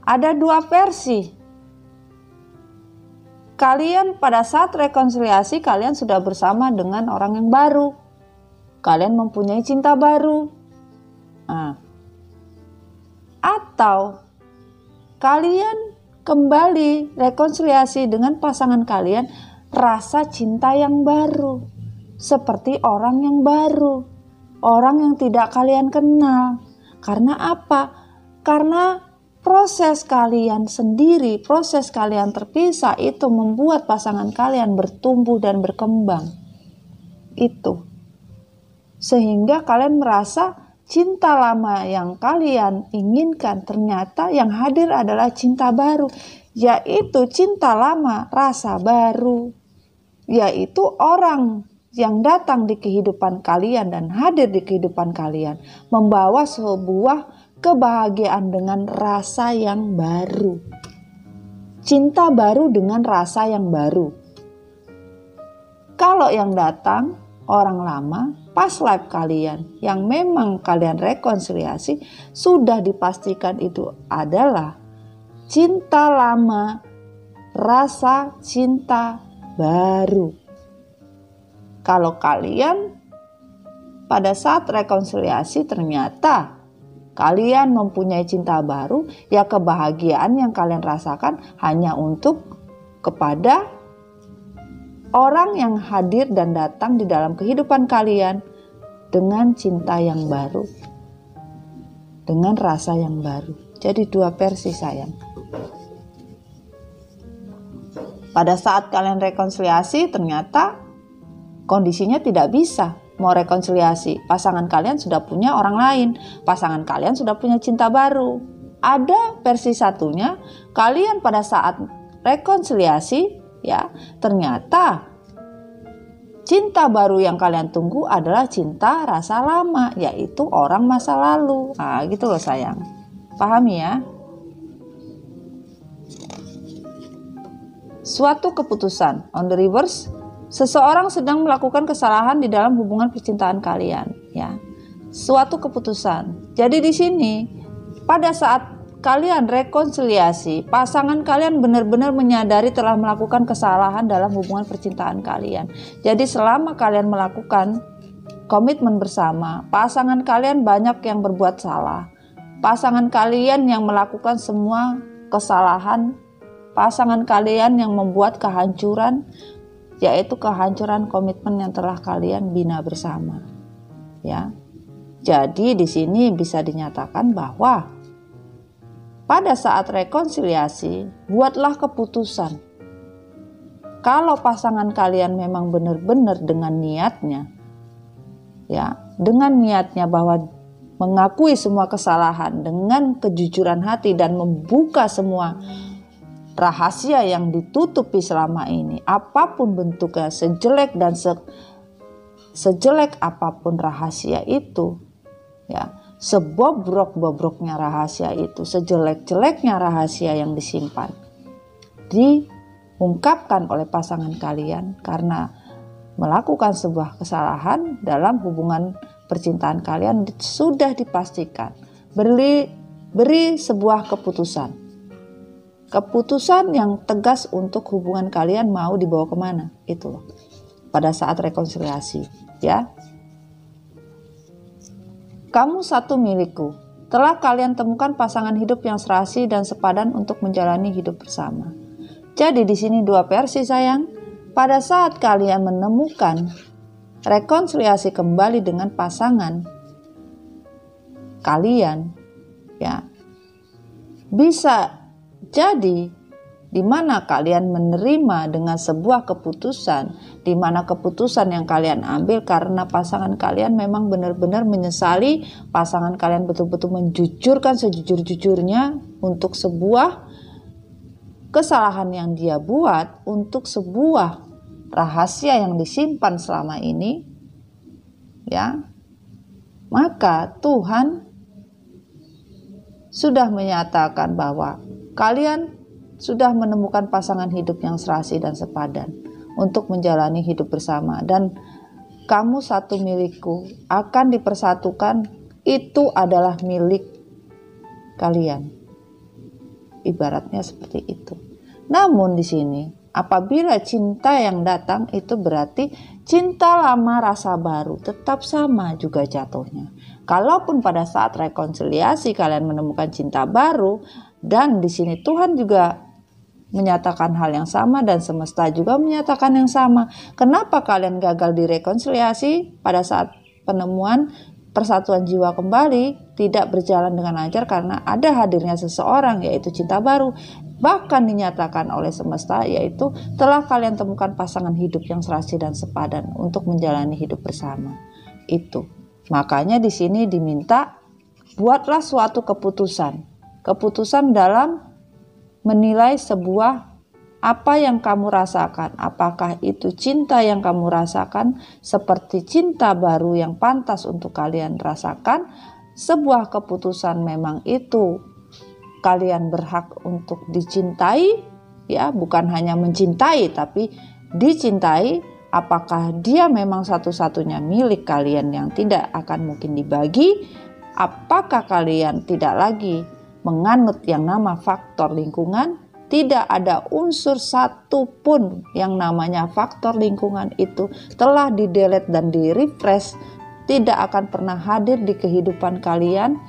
ada dua versi. Kalian pada saat rekonsiliasi, kalian sudah bersama dengan orang yang baru. Kalian mempunyai cinta baru. Nah. Atau kalian kembali rekonsiliasi dengan pasangan kalian, rasa cinta yang baru. Seperti orang yang baru. Orang yang tidak kalian kenal. Karena apa? Karena proses kalian sendiri, proses kalian terpisah itu membuat pasangan kalian bertumbuh dan berkembang. Itu. Sehingga kalian merasa cinta lama yang kalian inginkan ternyata yang hadir adalah cinta baru. Yaitu cinta lama, rasa baru. Yaitu orang yang datang di kehidupan kalian dan hadir di kehidupan kalian. Membawa sebuah kebahagiaan dengan rasa yang baru. Cinta baru dengan rasa yang baru. Kalau yang datang orang lama, past life kalian yang memang kalian rekonsiliasi, sudah dipastikan itu adalah cinta lama, rasa cinta baru. Kalau kalian pada saat rekonsiliasi ternyata kalian mempunyai cinta baru, ya kebahagiaan yang kalian rasakan hanya untuk kepada orang yang hadir dan datang di dalam kehidupan kalian dengan cinta yang baru, dengan rasa yang baru. Jadi dua versi sayang. Pada saat kalian rekonsiliasi ternyata kondisinya tidak bisa. mau rekonsiliasi. Pasangan kalian sudah punya orang lain, pasangan kalian sudah punya cinta baru. Ada versi satunya, kalian pada saat rekonsiliasi ya, ternyata cinta baru yang kalian tunggu adalah cinta rasa lama, yaitu orang masa lalu. Nah, gitu loh sayang. Pahami ya? Suatu keputusan. On the reverse, seseorang sedang melakukan kesalahan di dalam hubungan percintaan kalian, ya. Suatu keputusan. Jadi di sini pada saat kalian rekonsiliasi, pasangan kalian benar-benar menyadari telah melakukan kesalahan dalam hubungan percintaan kalian. Jadi selama kalian melakukan komitmen bersama, pasangan kalian banyak yang berbuat salah. Pasangan kalian yang melakukan semua kesalahan, pasangan kalian yang membuat kehancuran, yaitu kehancuran komitmen yang telah kalian bina bersama. Ya. Jadi di sini bisa dinyatakan bahwa pada saat rekonsiliasi, buatlah keputusan. Kalau pasangan kalian memang benar-benar dengan niatnya, ya, dengan niatnya bahwa mengakui semua kesalahan dengan kejujuran hati dan membuka semua rahasia yang ditutupi selama ini, apapun bentuknya, sejelek dan sejelek apapun rahasia itu, ya, sebobrok-bobroknya rahasia itu, sejelek-jeleknya rahasia yang disimpan, diungkapkan oleh pasangan kalian karena melakukan sebuah kesalahan dalam hubungan percintaan kalian, sudah dipastikan beri sebuah keputusan yang tegas untuk hubungan kalian mau dibawa kemana, itu loh pada saat rekonsiliasi, ya. Kamu satu milikku. Telah kalian temukan pasangan hidup yang serasi dan sepadan untuk menjalani hidup bersama. Jadi di sini dua versi sayang. Pada saat kalian menemukan rekonsiliasi kembali dengan pasangan kalian, ya, bisa jadi di mana kalian menerima dengan sebuah keputusan, di mana keputusan yang kalian ambil karena pasangan kalian memang benar-benar menyesali, pasangan kalian betul-betul menjujurkan sejujur-jujurnya untuk sebuah kesalahan yang dia buat, untuk sebuah rahasia yang disimpan selama ini, ya. Maka Tuhan sudah menyatakan bahwa kalian sudah menemukan pasangan hidup yang serasi dan sepadan untuk menjalani hidup bersama, dan kamu satu milikku akan dipersatukan, itu adalah milik kalian. Ibaratnya seperti itu. Namun di sini apabila cinta yang datang itu berarti cinta lama rasa baru, tetap sama juga jatuhnya. Kalaupun pada saat rekonsiliasi kalian menemukan cinta baru, dan di sini Tuhan juga menyatakan hal yang sama dan semesta juga menyatakan yang sama. Kenapa kalian gagal di rekonsiliasi pada saat penemuan persatuan jiwa kembali tidak berjalan dengan lancar? Karena ada hadirnya seseorang, yaitu cinta baru. Bahkan dinyatakan oleh semesta, yaitu telah kalian temukan pasangan hidup yang serasi dan sepadan untuk menjalani hidup bersama. Itu. Makanya di sini diminta buatlah suatu keputusan dalam menilai sebuah apa yang kamu rasakan. Apakah itu cinta yang kamu rasakan seperti cinta baru yang pantas untuk kalian rasakan? Sebuah keputusan memang itu kalian berhak untuk dicintai, ya, bukan hanya mencintai tapi dicintai. Apakah dia memang satu-satunya milik kalian yang tidak akan mungkin dibagi? Apakah kalian tidak lagi menganut yang nama faktor lingkungan? Tidak ada unsur satu pun yang namanya faktor lingkungan, itu telah di-delete dan di-refresh. Tidak akan pernah hadir di kehidupan kalian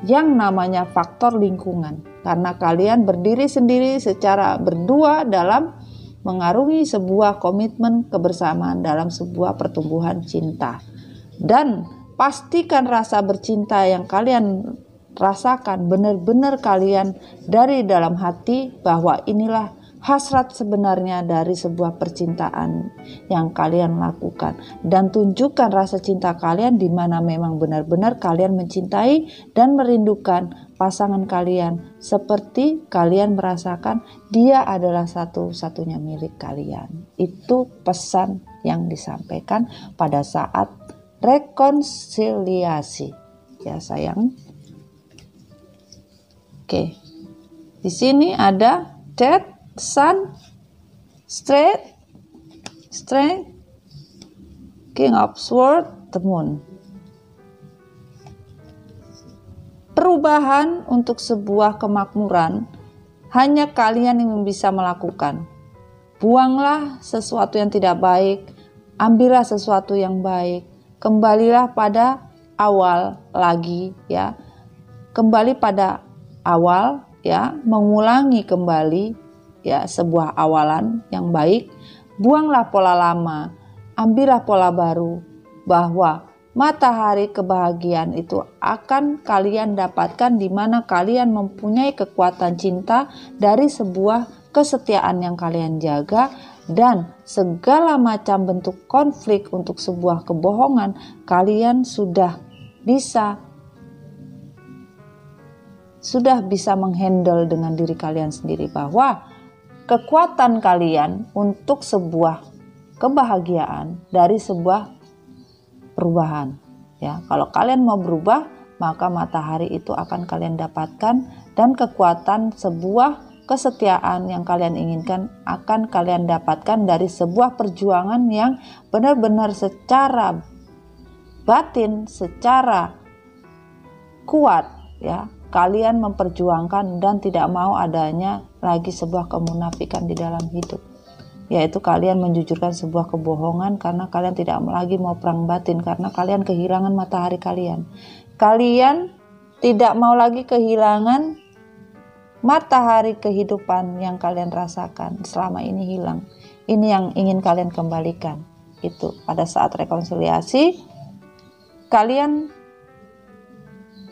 yang namanya faktor lingkungan, karena kalian berdiri sendiri secara berdua dalam mengarungi sebuah komitmen kebersamaan dalam sebuah pertumbuhan cinta. Dan pastikan rasa bercinta yang kalian rasakan benar-benar kalian dari dalam hati, bahwa inilah hasrat sebenarnya dari sebuah percintaan yang kalian lakukan, dan tunjukkan rasa cinta kalian di mana memang benar-benar kalian mencintai dan merindukan pasangan kalian seperti kalian merasakan dia adalah satu-satunya milik kalian. Itu pesan yang disampaikan pada saat rekonsiliasi, ya sayang. Oke, di sini ada Death, Sun, Strength, King of Swords, the Moon. Perubahan untuk sebuah kemakmuran hanya kalian yang bisa melakukan. Buanglah sesuatu yang tidak baik, ambillah sesuatu yang baik. Kembalilah pada awal lagi, ya. Kembali pada awal, ya, mengulangi kembali, ya, sebuah awalan yang baik. Buanglah pola lama, ambillah pola baru, bahwa matahari kebahagiaan itu akan kalian dapatkan di mana kalian mempunyai kekuatan cinta dari sebuah kesetiaan yang kalian jaga, dan segala macam bentuk konflik untuk sebuah kebohongan kalian sudah bisa menghandle dengan diri kalian sendiri, bahwa kekuatan kalian untuk sebuah kebahagiaan dari sebuah perubahan, ya. Kalau kalian mau berubah, maka matahari itu akan kalian dapatkan, dan kekuatan sebuah kesetiaan yang kalian inginkan akan kalian dapatkan dari sebuah perjuangan yang benar-benar secara batin, secara kuat, ya. Kalian memperjuangkan dan tidak mau adanya lagi sebuah kemunafikan di dalam hidup, yaitu kalian menjujurkan sebuah kebohongan karena kalian tidak lagi mau perang batin, karena kalian kehilangan matahari kalian. Kalian tidak mau lagi kehilangan matahari kehidupan yang kalian rasakan selama ini hilang. Ini yang ingin kalian kembalikan. Itu pada saat rekonsiliasi kalian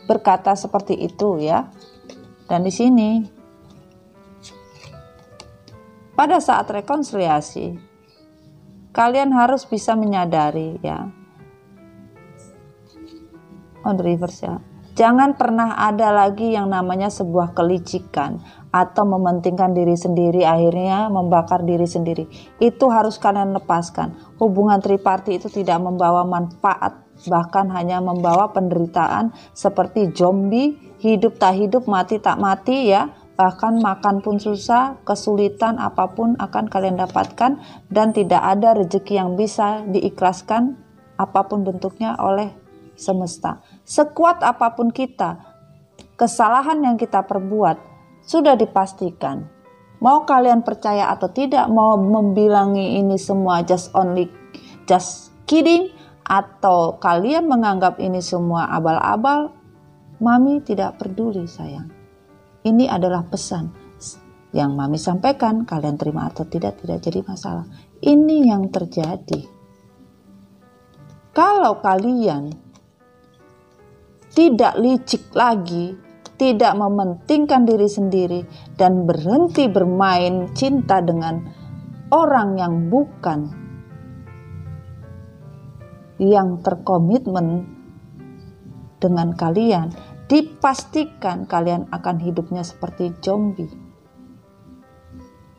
berkata seperti itu, ya. Dan di sini pada saat rekonsiliasi kalian harus bisa menyadari, ya, on the reverse, ya. Jangan pernah ada lagi yang namanya sebuah kelicikan atau mementingkan diri sendiri, akhirnya membakar diri sendiri. Itu harus kalian lepaskan. Hubungan triparti itu tidak membawa manfaat, bahkan hanya membawa penderitaan seperti zombie, hidup tak hidup, mati tak mati, ya. Bahkan makan pun susah, kesulitan apapun akan kalian dapatkan, dan tidak ada rezeki yang bisa diikhlaskan apapun bentuknya oleh semesta. Sekuat apapun kita, kesalahan yang kita perbuat sudah dipastikan. Mau kalian percaya atau tidak, mau membilangi ini semua just kidding, atau kalian menganggap ini semua abal-abal, Mami tidak peduli, sayang. Ini adalah pesan yang Mami sampaikan, kalian terima atau tidak jadi masalah. Ini yang terjadi. Kalau kalian tidak licik lagi, tidak mementingkan diri sendiri, dan berhenti bermain cinta dengan orang yang bukan yang terkomitmen dengan kalian, dipastikan kalian akan hidupnya seperti zombie.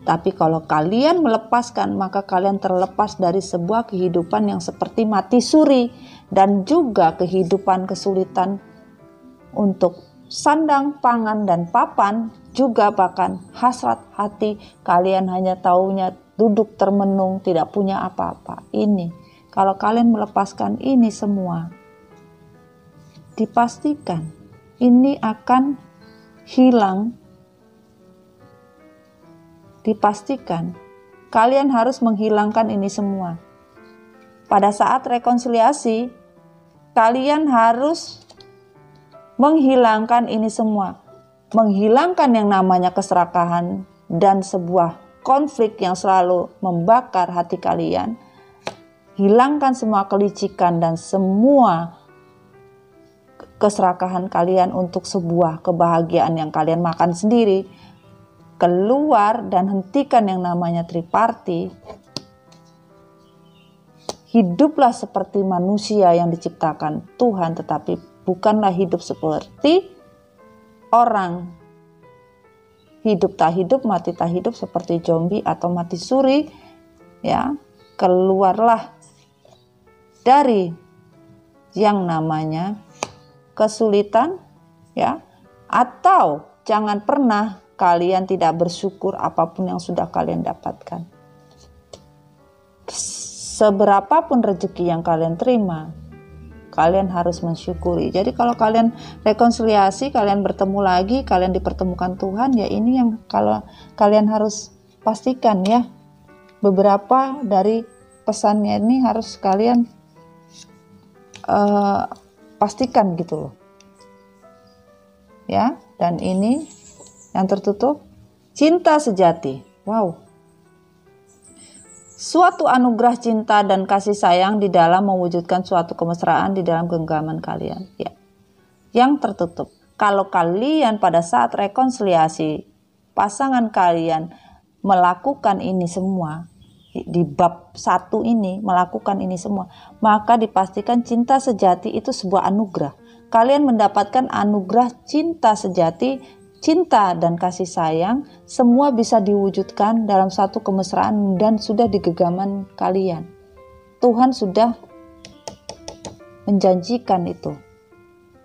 Tapi kalau kalian melepaskan, maka kalian terlepas dari sebuah kehidupan yang seperti mati suri, dan juga kehidupan kesulitan untuk sandang, pangan, dan papan, juga bahkan hasrat hati kalian hanya taunya duduk termenung, tidak punya apa-apa. Ini kalau kalian melepaskan ini semua, dipastikan ini akan hilang. Dipastikan kalian harus menghilangkan ini semua. Pada saat rekonsiliasi, kalian harus menghilangkan ini semua. Menghilangkan yang namanya keserakahan dan sebuah konflik yang selalu membakar hati kalian. Hilangkan semua kelicikan dan semua keserakahan kalian untuk sebuah kebahagiaan yang kalian makan sendiri. keluar dan hentikan yang namanya triparti. Hiduplah seperti manusia yang diciptakan Tuhan, tetapi bukanlah hidup seperti orang. Hidup tak hidup, mati tak hidup, seperti zombie atau mati suri. Ya, keluarlah dari yang namanya kesulitan, ya. Atau jangan pernah kalian tidak bersyukur apapun yang sudah kalian dapatkan. Seberapapun rezeki yang kalian terima, kalian harus mensyukuri. Jadi kalau kalian rekonsiliasi, kalian bertemu lagi, kalian dipertemukan Tuhan, ya ini yang kalau kalian harus pastikan ya. Beberapa dari pesannya ini harus kalian pastikan gitu loh. Ya, dan ini yang tertutup, cinta sejati. Wow. Suatu anugerah cinta dan kasih sayang di dalam mewujudkan suatu kemesraan di dalam genggaman kalian. Ya. Yang tertutup, kalau kalian pada saat rekonsiliasi pasangan kalian melakukan ini semua, di bab 1 ini melakukan ini semua, maka dipastikan cinta sejati itu sebuah anugerah. Kalian mendapatkan anugerah cinta sejati, cinta dan kasih sayang, semua bisa diwujudkan dalam satu kemesraan dan sudah di genggaman kalian. Tuhan sudah menjanjikan itu.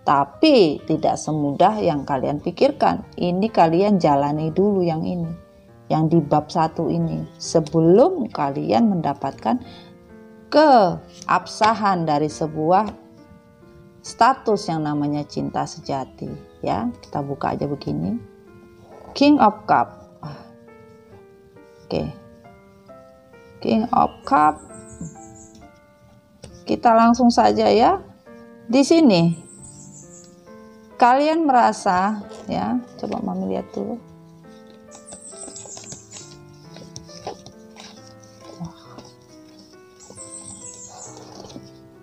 Tapi tidak semudah yang kalian pikirkan. Ini kalian jalani dulu yang ini, yang di bab 1 ini, sebelum kalian mendapatkan keabsahan dari sebuah status yang namanya cinta sejati. Ya, kita buka aja begini. King of Cup. Oke. King of Cup. Kita langsung saja ya. Di sini kalian merasa ya, coba Mami lihat dulu.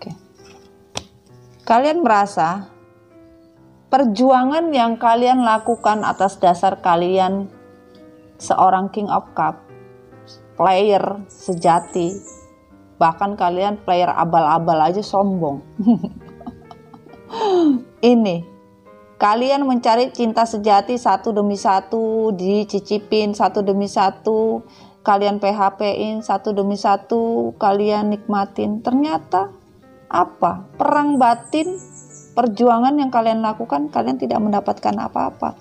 Oke. Kalian merasa perjuangan yang kalian lakukan atas dasar kalian seorang King of Cup, player sejati, bahkan kalian player abal-abal aja sombong. Ini, kalian mencari cinta sejati satu demi satu, dicicipin satu demi satu, kalian PHP-in satu demi satu, kalian nikmatin. Ternyata apa? Perang batin. Perjuangan yang kalian lakukan, kalian tidak mendapatkan apa-apa.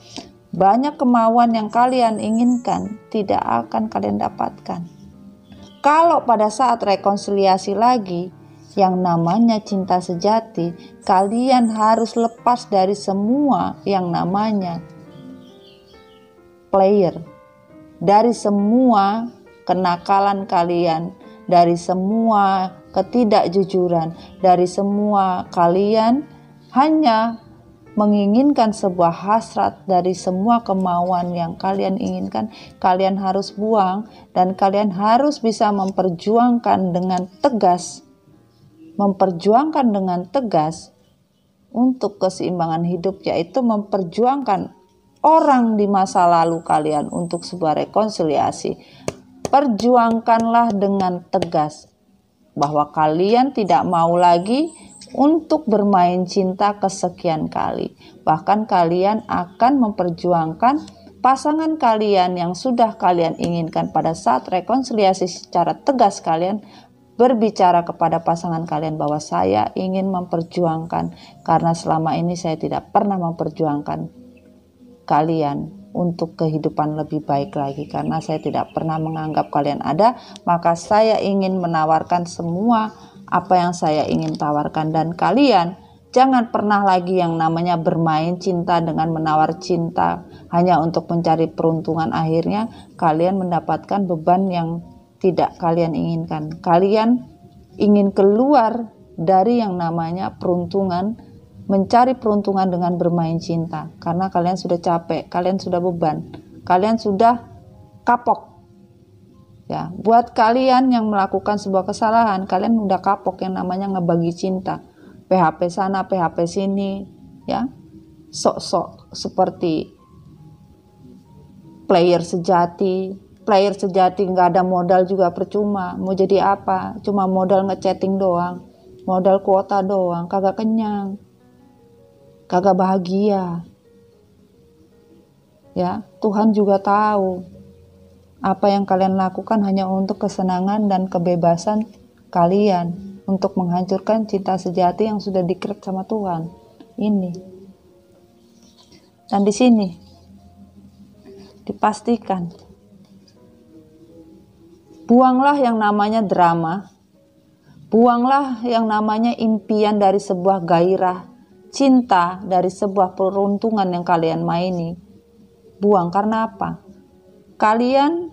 Banyak kemauan yang kalian inginkan, tidak akan kalian dapatkan. Kalau pada saat rekonsiliasi lagi, yang namanya cinta sejati, kalian harus lepas dari semua yang namanya player. Dari semua kenakalan kalian, dari semua ketidakjujuran, dari semua kalian hanya menginginkan sebuah hasrat, dari semua kemauan yang kalian inginkan, kalian harus buang dan kalian harus bisa memperjuangkan dengan tegas. Memperjuangkan dengan tegas untuk keseimbangan hidup, yaitu memperjuangkan orang di masa lalu kalian untuk sebuah rekonsiliasi. Perjuangkanlah dengan tegas bahwa kalian tidak mau lagi untuk bermain cinta kesekian kali. Bahkan kalian akan memperjuangkan pasangan kalian yang sudah kalian inginkan. Pada saat rekonsiliasi secara tegas, kalian berbicara kepada pasangan kalian bahwa saya ingin memperjuangkan, karena selama ini saya tidak pernah memperjuangkan kalian untuk kehidupan lebih baik lagi, karena saya tidak pernah menganggap kalian ada, maka saya ingin menawarkan semua apa yang saya ingin tawarkan, dan kalian jangan pernah lagi yang namanya bermain cinta dengan menawar cinta hanya untuk mencari peruntungan. Akhirnya kalian mendapatkan beban yang tidak kalian inginkan. Kalian ingin keluar dari yang namanya peruntungan, mencari peruntungan dengan bermain cinta, karena kalian sudah capek, kalian sudah beban, kalian sudah kapok. Ya, buat kalian yang melakukan sebuah kesalahan, kalian udah kapok yang namanya ngebagi cinta. PHP sana, PHP sini, ya. Sok-sok seperti player sejati. Player sejati nggak ada modal juga percuma. Mau jadi apa? Cuma modal ngechatting doang, modal kuota doang, kagak kenyang, kagak bahagia. Ya, Tuhan juga tahu apa yang kalian lakukan hanya untuk kesenangan dan kebebasan kalian, untuk menghancurkan cinta sejati yang sudah di-create sama Tuhan. Ini. Dan di sini dipastikan, buanglah yang namanya drama, buanglah yang namanya impian dari sebuah gairah, cinta dari sebuah peruntungan yang kalian maini. Buang karena apa? Kalian,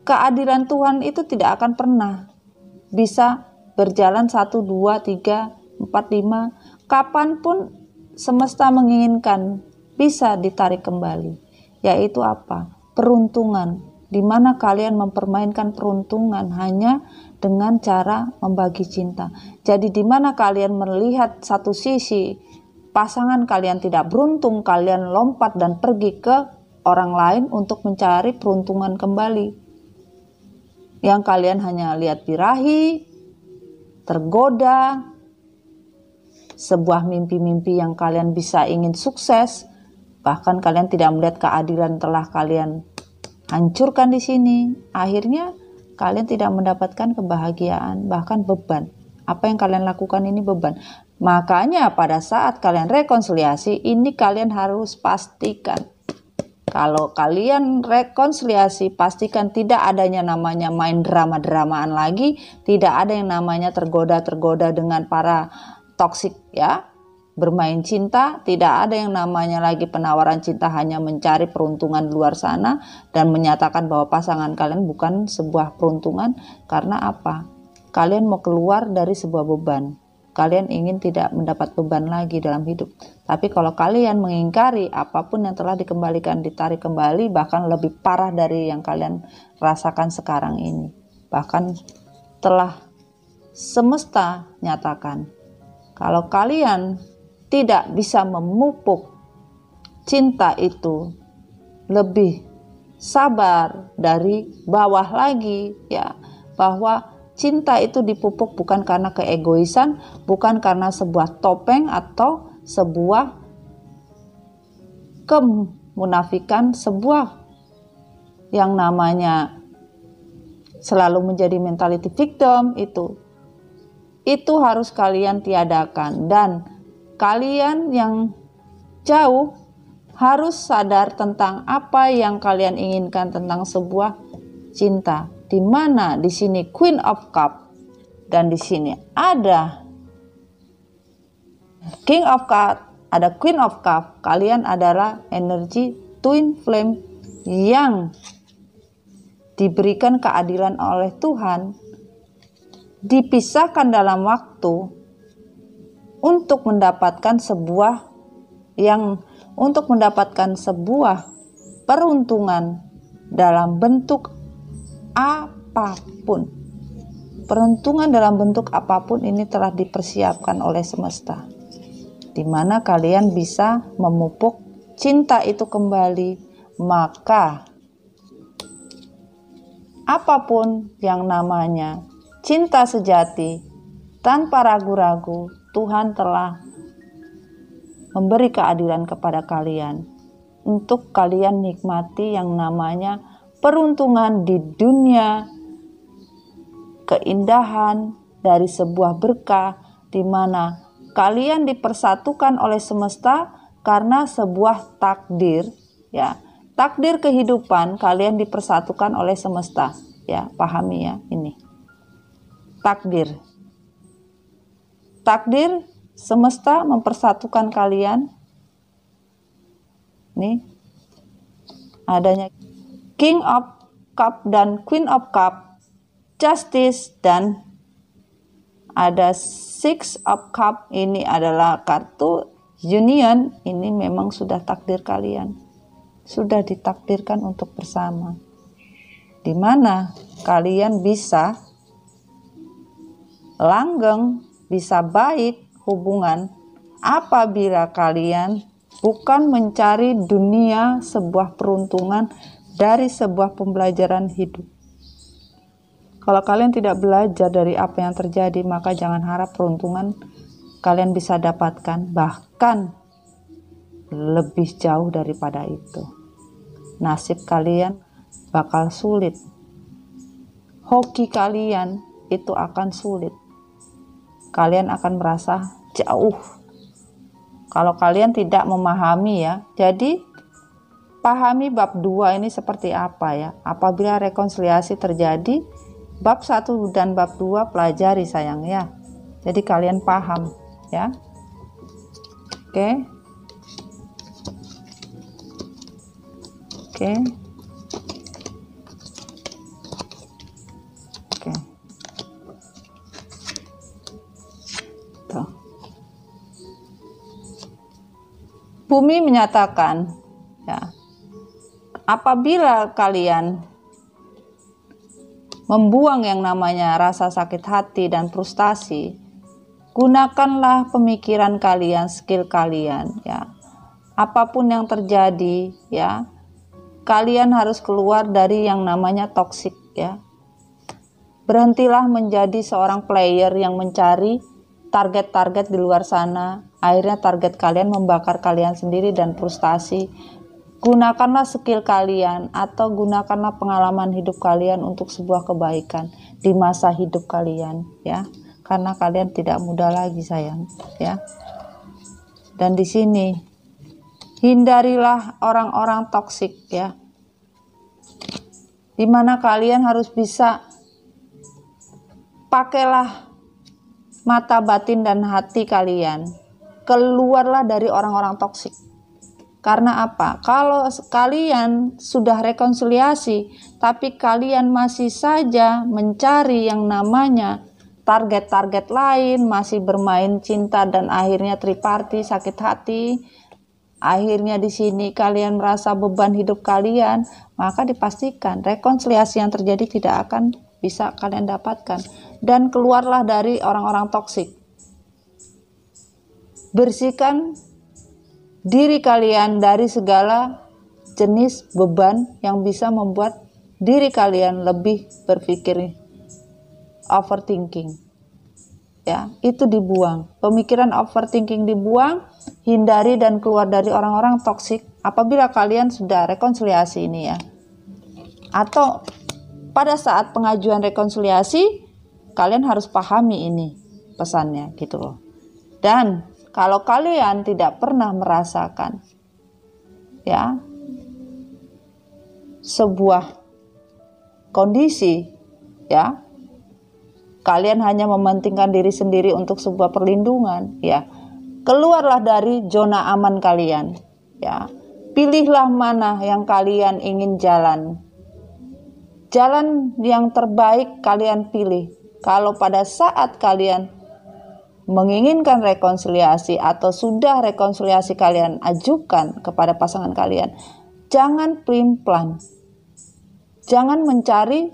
keadilan Tuhan itu tidak akan pernah bisa berjalan 1, 2, 3, 4, 5. Kapanpun semesta menginginkan bisa ditarik kembali. Yaitu apa? Peruntungan. Di mana kalian mempermainkan peruntungan hanya dengan cara membagi cinta. Jadi di mana kalian melihat satu sisi pasangan kalian tidak beruntung, kalian lompat dan pergi ke orang lain untuk mencari peruntungan kembali. Yang kalian hanya lihat birahi, tergoda, sebuah mimpi-mimpi yang kalian bisa ingin sukses, bahkan kalian tidak melihat keadilan telah kalian hancurkan di sini. Akhirnya kalian tidak mendapatkan kebahagiaan, bahkan beban. Apa yang kalian lakukan ini beban. Makanya pada saat kalian rekonsiliasi, ini kalian harus pastikan. Kalau kalian rekonsiliasi, pastikan tidak adanya namanya main drama-dramaan lagi, tidak ada yang namanya tergoda-tergoda dengan para toksik ya, bermain cinta, tidak ada yang namanya lagi penawaran cinta hanya mencari peruntungan luar sana dan menyatakan bahwa pasangan kalian bukan sebuah peruntungan. Karena apa? Kalian mau keluar dari sebuah beban. Kalian ingin tidak mendapat beban lagi dalam hidup. Tapi kalau kalian mengingkari apapun yang telah dikembalikan, ditarik kembali, bahkan lebih parah dari yang kalian rasakan sekarang ini. Bahkan telah semesta nyatakan, kalau kalian tidak bisa memupuk cinta itu lebih sabar dari bawah lagi, ya, bahwa cinta itu dipupuk bukan karena keegoisan, bukan karena sebuah topeng atau sebuah kemunafikan, sebuah yang namanya selalu menjadi mentality victim. Itu harus kalian tiadakan. Dan kalian yang jauh harus sadar tentang apa yang kalian inginkan tentang sebuah cinta. Di mana di sini Queen of Cup dan di sini ada King of Cup, ada Queen of Cup. Kalian adalah energi twin flame yang diberikan keadilan oleh Tuhan, dipisahkan dalam waktu untuk mendapatkan sebuah peruntungan dalam bentuk apapun. Peruntungan dalam bentuk apapun ini telah dipersiapkan oleh semesta, di mana kalian bisa memupuk cinta itu kembali. Maka apapun yang namanya cinta sejati, tanpa ragu-ragu Tuhan telah memberi keadilan kepada kalian untuk kalian nikmati yang namanya peruntungan di dunia, keindahan dari sebuah berkah di mana kalian dipersatukan oleh semesta karena sebuah takdir, ya. Takdir kehidupan kalian dipersatukan oleh semesta, ya, pahami ya ini. Takdir semesta mempersatukan kalian. Nih, adanya King of Cup dan Queen of Cup, Justice, dan ada Six of Cup. Ini adalah kartu union. Ini memang sudah takdir kalian, sudah ditakdirkan untuk bersama, di mana kalian bisa langgeng, bisa baik hubungan apabila kalian bukan mencari dunia sebuah peruntungan dari sebuah pembelajaran hidup. Kalau kalian tidak belajar dari apa yang terjadi, maka jangan harap peruntungan kalian bisa dapatkan, bahkan lebih jauh daripada itu. Nasib kalian bakal sulit. Hoki kalian itu akan sulit. Kalian akan merasa jauh kalau kalian tidak memahami ya. Jadi pahami bab 2 ini seperti apa ya. Apabila rekonsiliasi terjadi, bab 1 dan bab 2 pelajari sayang ya. Jadi kalian paham ya. Oke. Oke. Oke. Tuh. Bumi menyatakan ya, apabila kalian membuang yang namanya rasa sakit hati dan frustasi, gunakanlah pemikiran kalian, skill kalian ya. Apapun yang terjadi ya, kalian harus keluar dari yang namanya toksik ya. Berhentilah menjadi seorang player yang mencari target-target di luar sana. Akhirnya target kalian membakar kalian sendiri dan frustasi. Gunakanlah skill kalian atau gunakanlah pengalaman hidup kalian untuk sebuah kebaikan di masa hidup kalian ya. Karena kalian tidak muda lagi sayang ya. Dan di sini hindarilah orang-orang toksik ya. Dimana kalian harus bisa pakailah mata batin dan hati kalian. Keluarlah dari orang-orang toksik. Karena apa? Kalau kalian sudah rekonsiliasi, tapi kalian masih saja mencari yang namanya target-target lain, masih bermain cinta dan akhirnya triparty, sakit hati, akhirnya di sini kalian merasa beban hidup kalian, maka dipastikan rekonsiliasi yang terjadi tidak akan bisa kalian dapatkan. Dan keluarlah dari orang-orang toksik. Bersihkan diri kalian dari segala jenis beban yang bisa membuat diri kalian lebih berpikir overthinking. Ya, itu dibuang. Pemikiran overthinking dibuang, hindari dan keluar dari orang-orang toksik apabila kalian sudah rekonsiliasi ini ya. Atau pada saat pengajuan rekonsiliasi, kalian harus pahami ini pesannya gitu loh. Dan kalau kalian tidak pernah merasakan ya sebuah kondisi ya, kalian hanya mementingkan diri sendiri untuk sebuah perlindungan ya, keluarlah dari zona aman kalian ya. Pilihlah mana yang kalian ingin jalan. Jalan yang terbaik kalian pilih. Kalau pada saat kalian menginginkan rekonsiliasi atau sudah rekonsiliasi kalian ajukan kepada pasangan kalian, jangan pelin-pelan. Jangan mencari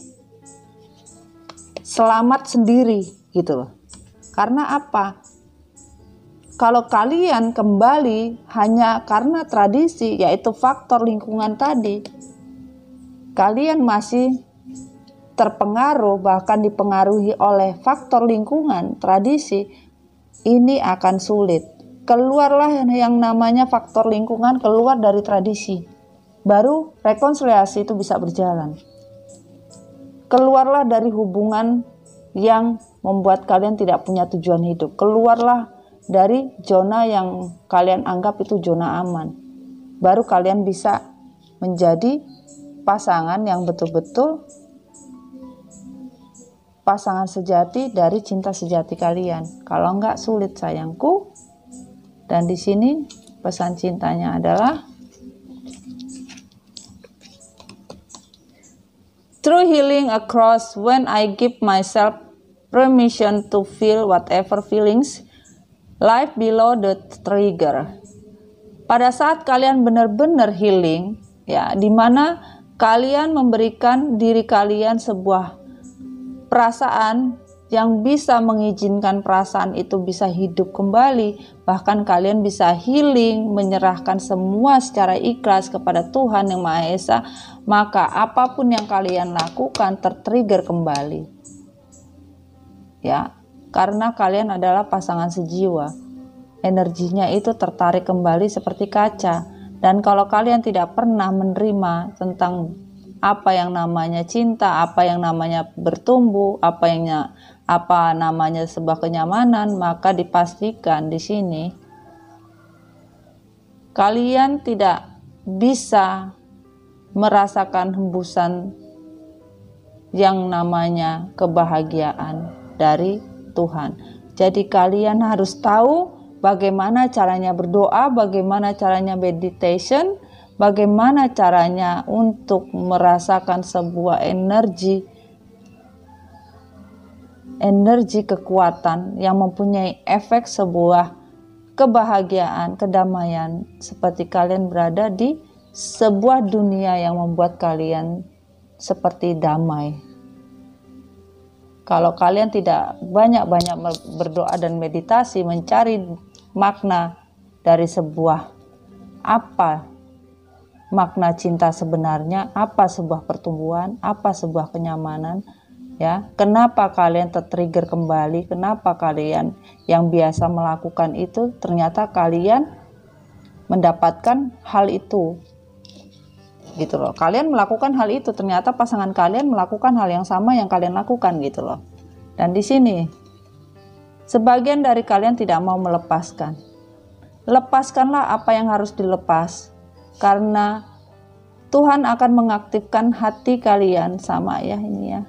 selamat sendiri gitu loh. Karena apa? Kalau kalian kembali hanya karena tradisi, yaitu faktor lingkungan tadi, kalian masih terpengaruh bahkan dipengaruhi oleh faktor lingkungan, tradisi, ini akan sulit. Keluarlah yang namanya faktor lingkungan, keluar dari tradisi. Baru rekonsiliasi itu bisa berjalan. Keluarlah dari hubungan yang membuat kalian tidak punya tujuan hidup. Keluarlah dari zona yang kalian anggap itu zona aman. Baru kalian bisa menjadi pasangan yang betul-betul pasangan sejati dari cinta sejati kalian. Kalau enggak sulit sayangku. Dan di sini pesan cintanya adalah true healing occurs when I give myself permission to feel whatever feelings life below the trigger. Pada saat kalian benar-benar healing, ya, di mana kalian memberikan diri kalian sebuah perasaan yang bisa mengizinkan perasaan itu bisa hidup kembali, bahkan kalian bisa healing, menyerahkan semua secara ikhlas kepada Tuhan yang Maha Esa, maka apapun yang kalian lakukan tertrigger kembali. Ya, karena kalian adalah pasangan sejiwa. Energinya itu tertarik kembali seperti kaca. Dan kalau kalian tidak pernah menerima tentang apa yang namanya cinta, apa yang namanya bertumbuh, apa namanya sebuah kenyamanan, maka dipastikan di sini kalian tidak bisa merasakan hembusan yang namanya kebahagiaan dari Tuhan. Jadi kalian harus tahu bagaimana caranya berdoa, bagaimana caranya meditation, bagaimana caranya untuk merasakan sebuah energi kekuatan yang mempunyai efek sebuah kebahagiaan, kedamaian, seperti kalian berada di sebuah dunia yang membuat kalian seperti damai. Kalau kalian tidak banyak-banyak berdoa dan meditasi, mencari makna dari sebuah apa makna cinta sebenarnya, apa sebuah pertumbuhan, apa sebuah kenyamanan, ya, kenapa kalian tertrigger kembali, kenapa kalian yang biasa melakukan itu ternyata kalian mendapatkan hal itu, gitu loh. Kalian melakukan hal itu, ternyata pasangan kalian melakukan hal yang sama yang kalian lakukan, gitu loh. Dan di sini sebagian dari kalian tidak mau melepaskan. Lepaskanlah apa yang harus dilepas, karena Tuhan akan mengaktifkan hati kalian sama ya ini ya.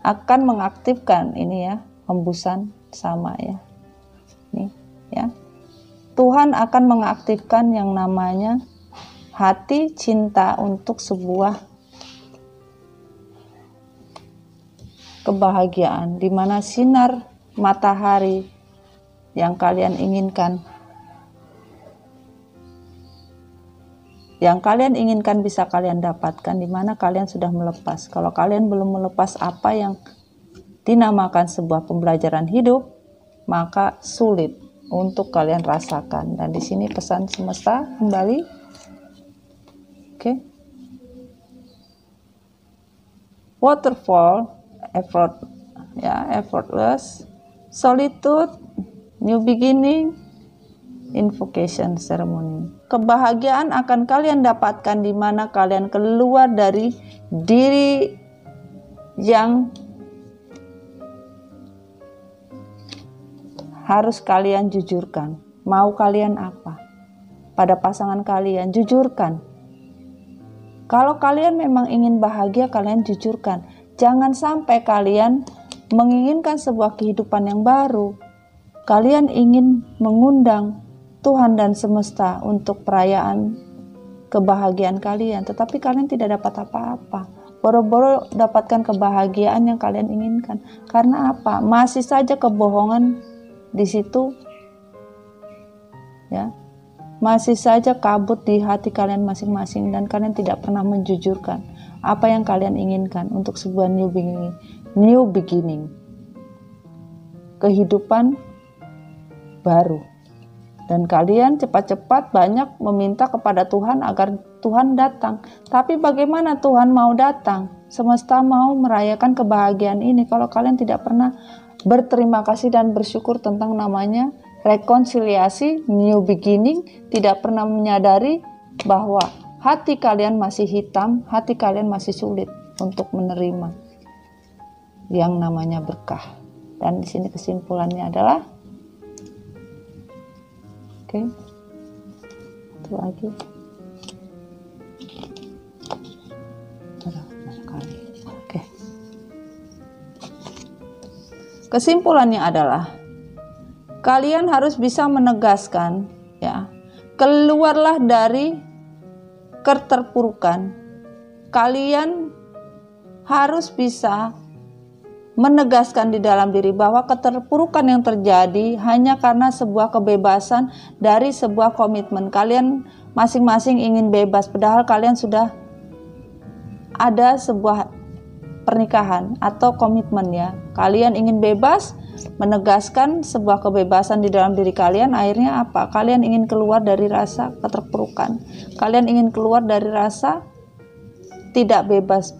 Akan mengaktifkan ini ya, hembusan sama ya. Nih ya. Tuhan akan mengaktifkan yang namanya hati cinta untuk sebuah kebahagiaan, di mana sinar matahari yang kalian inginkan, bisa kalian dapatkan di mana kalian sudah melepas. Kalau kalian belum melepas apa yang dinamakan sebuah pembelajaran hidup, maka sulit untuk kalian rasakan. Dan di sini pesan semesta kembali. Oke. Waterfall, effortless, solitude, new beginning, invocation ceremony. Kebahagiaan akan kalian dapatkan di mana kalian keluar dari diri yang harus kalian jujurkan. Mau kalian apa? Pada pasangan kalian, jujurkan. Kalau kalian memang ingin bahagia, kalian jujurkan. Jangan sampai kalian menginginkan sebuah kehidupan yang baru. Kalian ingin mengundang Tuhan dan semesta untuk perayaan kebahagiaan kalian, tetapi kalian tidak dapat apa-apa. Boro-boro dapatkan kebahagiaan yang kalian inginkan. Karena apa? Masih saja kebohongan di situ, ya, masih saja kabut di hati kalian masing-masing, dan kalian tidak pernah menjujurkan apa yang kalian inginkan untuk sebuah new beginning, kehidupan baru. Dan kalian cepat-cepat banyak meminta kepada Tuhan agar Tuhan datang. Tapi bagaimana Tuhan mau datang? Semesta mau merayakan kebahagiaan ini kalau kalian tidak pernah berterima kasih dan bersyukur tentang namanya rekonsiliasi, new beginning, tidak pernah menyadari bahwa hati kalian masih hitam, hati kalian masih sulit untuk menerima yang namanya berkah. Dan di sini kesimpulannya adalah oke, itu lagi. Oke. Kesimpulannya adalah kalian harus bisa menegaskan, ya, keluarlah dari keterpurukan. Kalian harus bisa menegaskan di dalam diri bahwa keterpurukan yang terjadi hanya karena sebuah kebebasan dari sebuah komitmen. Kalian masing-masing ingin bebas, padahal kalian sudah ada sebuah pernikahan atau komitmen ya. Kalian ingin bebas, menegaskan sebuah kebebasan di dalam diri kalian. Akhirnya apa? Kalian ingin keluar dari rasa keterpurukan. Kalian ingin keluar dari rasa tidak bebas.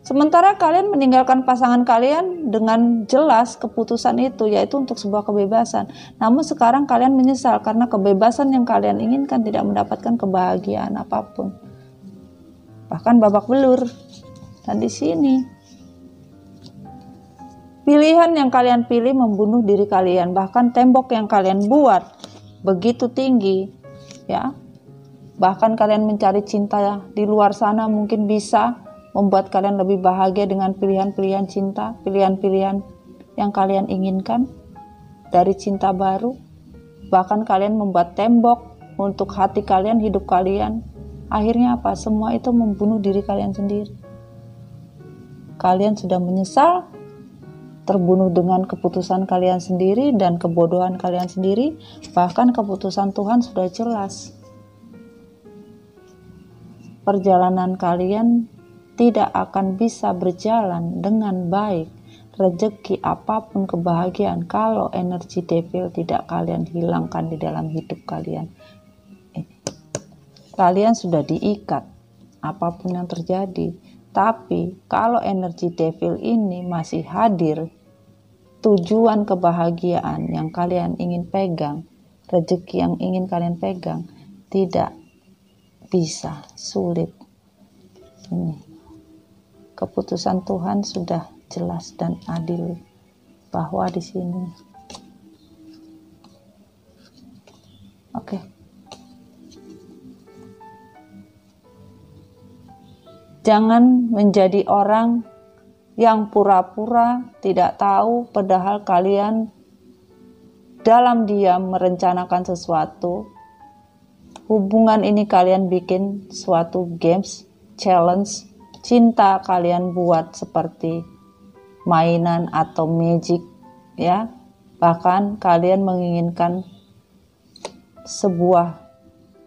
Sementara kalian meninggalkan pasangan kalian dengan jelas keputusan itu, yaitu untuk sebuah kebebasan. Namun sekarang kalian menyesal karena kebebasan yang kalian inginkan tidak mendapatkan kebahagiaan apapun. Bahkan babak belur. Dan di sini pilihan yang kalian pilih membunuh diri kalian. Bahkan tembok yang kalian buat begitu tinggi, ya. Bahkan kalian mencari cinta di luar sana mungkin bisa membuat kalian lebih bahagia dengan pilihan-pilihan cinta, pilihan-pilihan yang kalian inginkan dari cinta baru. Bahkan kalian membuat tembok untuk hati kalian, hidup kalian. Akhirnya apa? Semua itu membunuh diri kalian sendiri. Kalian sudah menyesal, terbunuh dengan keputusan kalian sendiri dan kebodohan kalian sendiri. Bahkan keputusan Tuhan sudah jelas. Perjalanan kalian tidak akan bisa berjalan dengan baik, rezeki apapun, kebahagiaan, kalau energi devil tidak kalian hilangkan di dalam hidup kalian. Kalian sudah diikat apapun yang terjadi, tapi kalau energi devil ini masih hadir, tujuan kebahagiaan yang kalian ingin pegang, rezeki yang ingin kalian pegang, tidak bisa, sulit. Ini keputusan Tuhan sudah jelas dan adil bahwa di sini. Oke. Jangan menjadi orang yang pura-pura tidak tahu padahal kalian dalam diam merencanakan sesuatu. Hubungan ini kalian bikin suatu games, challenge, cinta kalian buat seperti mainan atau magic ya. Bahkan kalian menginginkan sebuah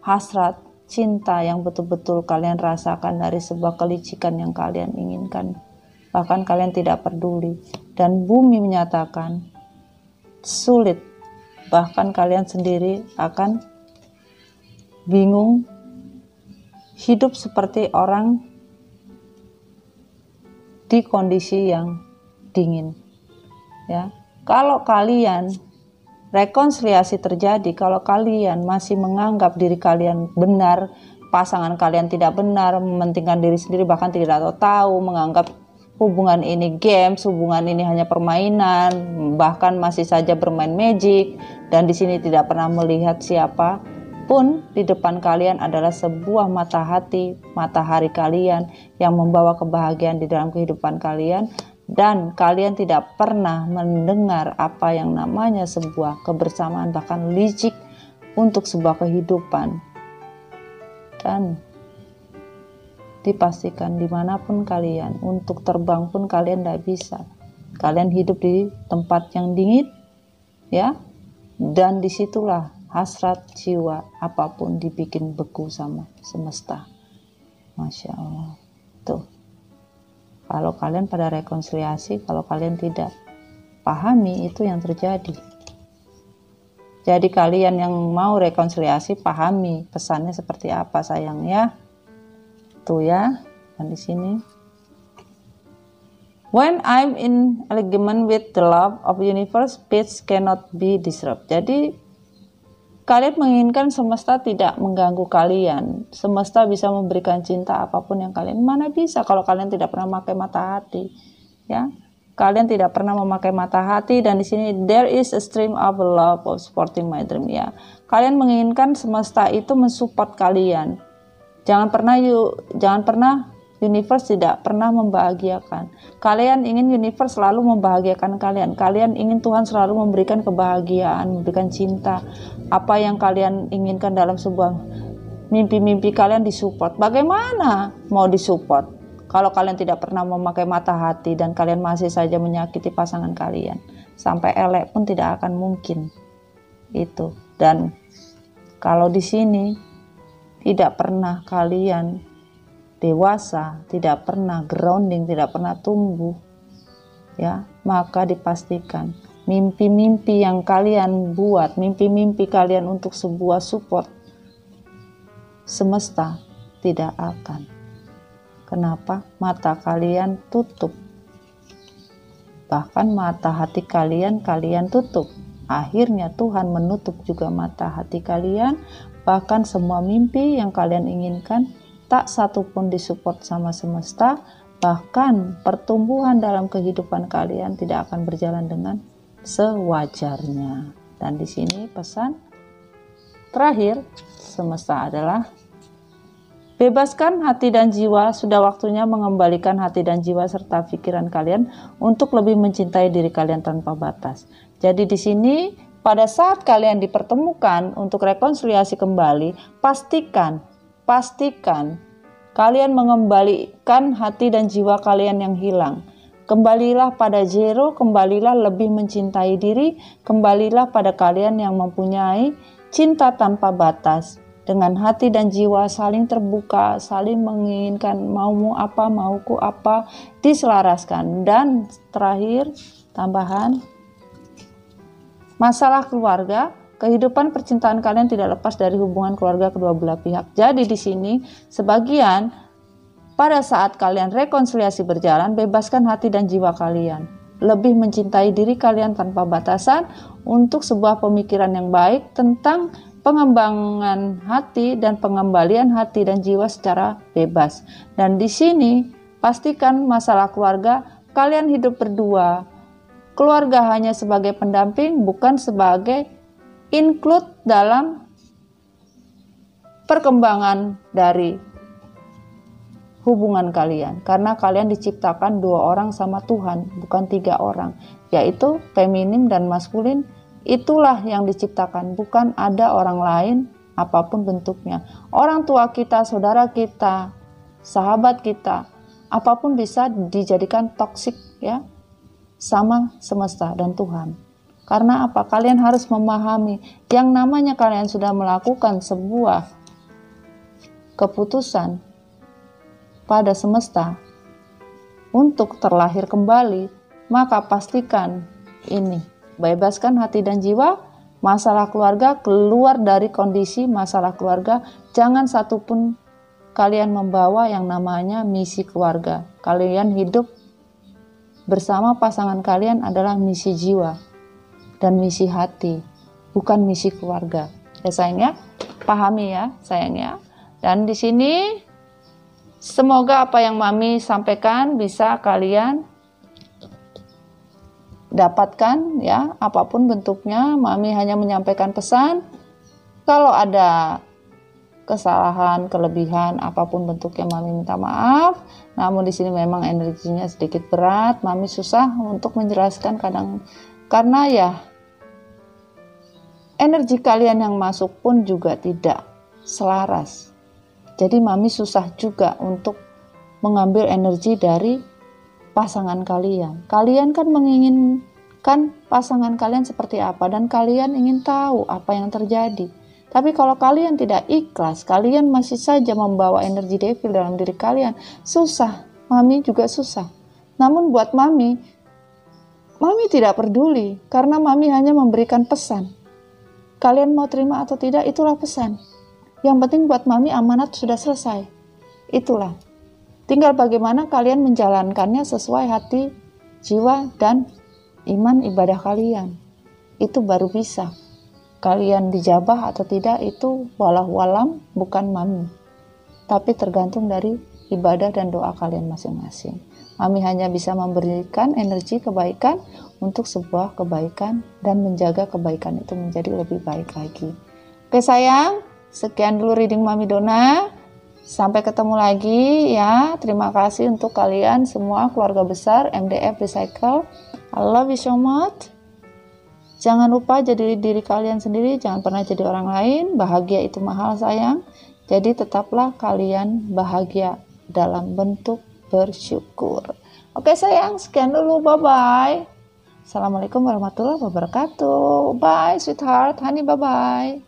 hasrat cinta yang betul-betul kalian rasakan dari sebuah kelicikan yang kalian inginkan. Bahkan kalian tidak peduli dan bumi menyatakan sulit. Bahkan kalian sendiri akan bingung hidup seperti orang di kondisi yang dingin ya. Kalau kalian rekonsiliasi terjadi, kalau kalian masih menganggap diri kalian benar, pasangan kalian tidak benar, mementingkan diri sendiri, bahkan tidak tahu, menganggap hubungan ini games, hubungan ini hanya permainan, bahkan masih saja bermain magic, dan di sini tidak pernah melihat siapa pun di depan kalian adalah sebuah mata hati, matahari kalian yang membawa kebahagiaan di dalam kehidupan kalian, dan kalian tidak pernah mendengar apa yang namanya sebuah kebersamaan, bahkan licik untuk sebuah kehidupan. Dan dipastikan dimanapun kalian, untuk terbang pun kalian tidak bisa. Kalian hidup di tempat yang dingin, ya, dan disitulah hasrat jiwa apapun dibikin beku sama semesta. Masya Allah. Tuh. Kalau kalian pada rekonsiliasi, kalau kalian tidak pahami, itu yang terjadi. Jadi kalian yang mau rekonsiliasi, pahami pesannya seperti apa sayang ya. Tuh ya, dan di sini. When I'm in alignment with the love of universe, peace cannot be disrupted. Jadi kalian menginginkan semesta tidak mengganggu kalian. Semesta bisa memberikan cinta apapun yang kalian. Mana bisa kalau kalian tidak pernah memakai mata hati, ya? Kalian tidak pernah memakai mata hati, dan di sini there is a stream of love of supporting my dream, ya. Kalian menginginkan semesta itu mensupport kalian. Jangan pernah universe tidak pernah membahagiakan. Kalian ingin universe selalu membahagiakan kalian. Kalian ingin Tuhan selalu memberikan kebahagiaan, memberikan cinta. Apa yang kalian inginkan dalam sebuah mimpi-mimpi kalian disupport. Bagaimana mau disupport kalau kalian tidak pernah memakai mata hati dan kalian masih saja menyakiti pasangan kalian? Sampai elek pun tidak akan mungkin itu. Dan kalau di sini tidak pernah kalian dewasa, tidak pernah grounding, tidak pernah tumbuh, ya, maka dipastikan mimpi-mimpi yang kalian buat, mimpi-mimpi kalian untuk sebuah support semesta tidak akan. Kenapa? Mata kalian tutup. Bahkan mata hati kalian tutup. Akhirnya Tuhan menutup juga mata hati kalian. Bahkan semua mimpi yang kalian inginkan tak satu pun disupport sama semesta. Bahkan pertumbuhan dalam kehidupan kalian tidak akan berjalan dengan sewajarnya. Dan di sini pesan terakhir semesta adalah bebaskan hati dan jiwa, sudah waktunya mengembalikan hati dan jiwa serta pikiran kalian untuk lebih mencintai diri kalian tanpa batas. Jadi di sini pada saat kalian dipertemukan untuk rekonsiliasi kembali, pastikan kalian mengembalikan hati dan jiwa kalian yang hilang. Kembalilah pada zero, kembalilah lebih mencintai diri, kembalilah pada kalian yang mempunyai cinta tanpa batas. Dengan hati dan jiwa saling terbuka, saling menginginkan maumu apa, mauku apa, diselaraskan. Dan terakhir, tambahan, masalah keluarga, kehidupan percintaan kalian tidak lepas dari hubungan keluarga kedua belah pihak. Jadi di sini sebagian pada saat kalian rekonsiliasi berjalan, bebaskan hati dan jiwa kalian. Lebih mencintai diri kalian tanpa batasan untuk sebuah pemikiran yang baik tentang pengembangan hati dan pengembalian hati dan jiwa secara bebas. Dan di sini pastikan masalah keluarga kalian hidup berdua. Keluarga hanya sebagai pendamping, bukan sebagai include dalam perkembangan dari hubungan kalian. Karena kalian diciptakan 2 orang sama Tuhan, bukan 3 orang, yaitu feminim dan maskulin. Itulah yang diciptakan, bukan ada orang lain apapun bentuknya. Orang tua kita, saudara kita, sahabat kita, apapun bisa dijadikan toksik, ya, sama semesta dan Tuhan. Karena apa? Kalian harus memahami yang namanya kalian sudah melakukan sebuah keputusan pada semesta untuk terlahir kembali, maka pastikan ini, bebaskan hati dan jiwa. Masalah keluarga, keluar dari kondisi masalah keluarga. Jangan satupun kalian membawa yang namanya misi keluarga. Kalian hidup bersama pasangan kalian adalah misi jiwa dan misi hati, bukan misi keluarga. Ya sayangnya, pahami ya sayangnya. Dan di sini semoga apa yang Mami sampaikan bisa kalian dapatkan, ya, apapun bentuknya. Mami hanya menyampaikan pesan. Kalau ada kesalahan, kelebihan, apapun bentuknya, Mami minta maaf. Namun di sini memang energinya sedikit berat. Mami susah untuk menjelaskan kadang, karena ya energi kalian yang masuk pun juga tidak selaras. Jadi Mami susah juga untuk mengambil energi dari pasangan kalian. Kalian kan menginginkan pasangan kalian seperti apa, dan kalian ingin tahu apa yang terjadi. Tapi kalau kalian tidak ikhlas, kalian masih saja membawa energi devil dalam diri kalian, susah. Mami juga susah. Namun buat Mami tidak peduli, karena Mami hanya memberikan pesan. Kalian mau terima atau tidak, itulah pesan. Yang penting buat Mami amanat sudah selesai. Itulah. Tinggal bagaimana kalian menjalankannya sesuai hati, jiwa, dan iman ibadah kalian. Itu baru bisa. Kalian dijabah atau tidak itu walau alam, bukan Mami. Tapi tergantung dari ibadah dan doa kalian masing-masing. Mami hanya bisa memberikan energi kebaikan untuk sebuah kebaikan dan menjaga kebaikan itu menjadi lebih baik lagi. Oke sayang, sekian dulu reading Mami Dona. Sampai ketemu lagi ya. Terima kasih untuk kalian semua keluarga besar MDF Recycle. I love you so much. Jangan lupa jadi diri kalian sendiri, jangan pernah jadi orang lain. Bahagia itu mahal sayang. Jadi tetaplah kalian bahagia dalam bentuk bersyukur. Oke sayang, sekian dulu, bye-bye. Assalamualaikum warahmatullahi wabarakatuh. Bye sweetheart, honey, bye-bye.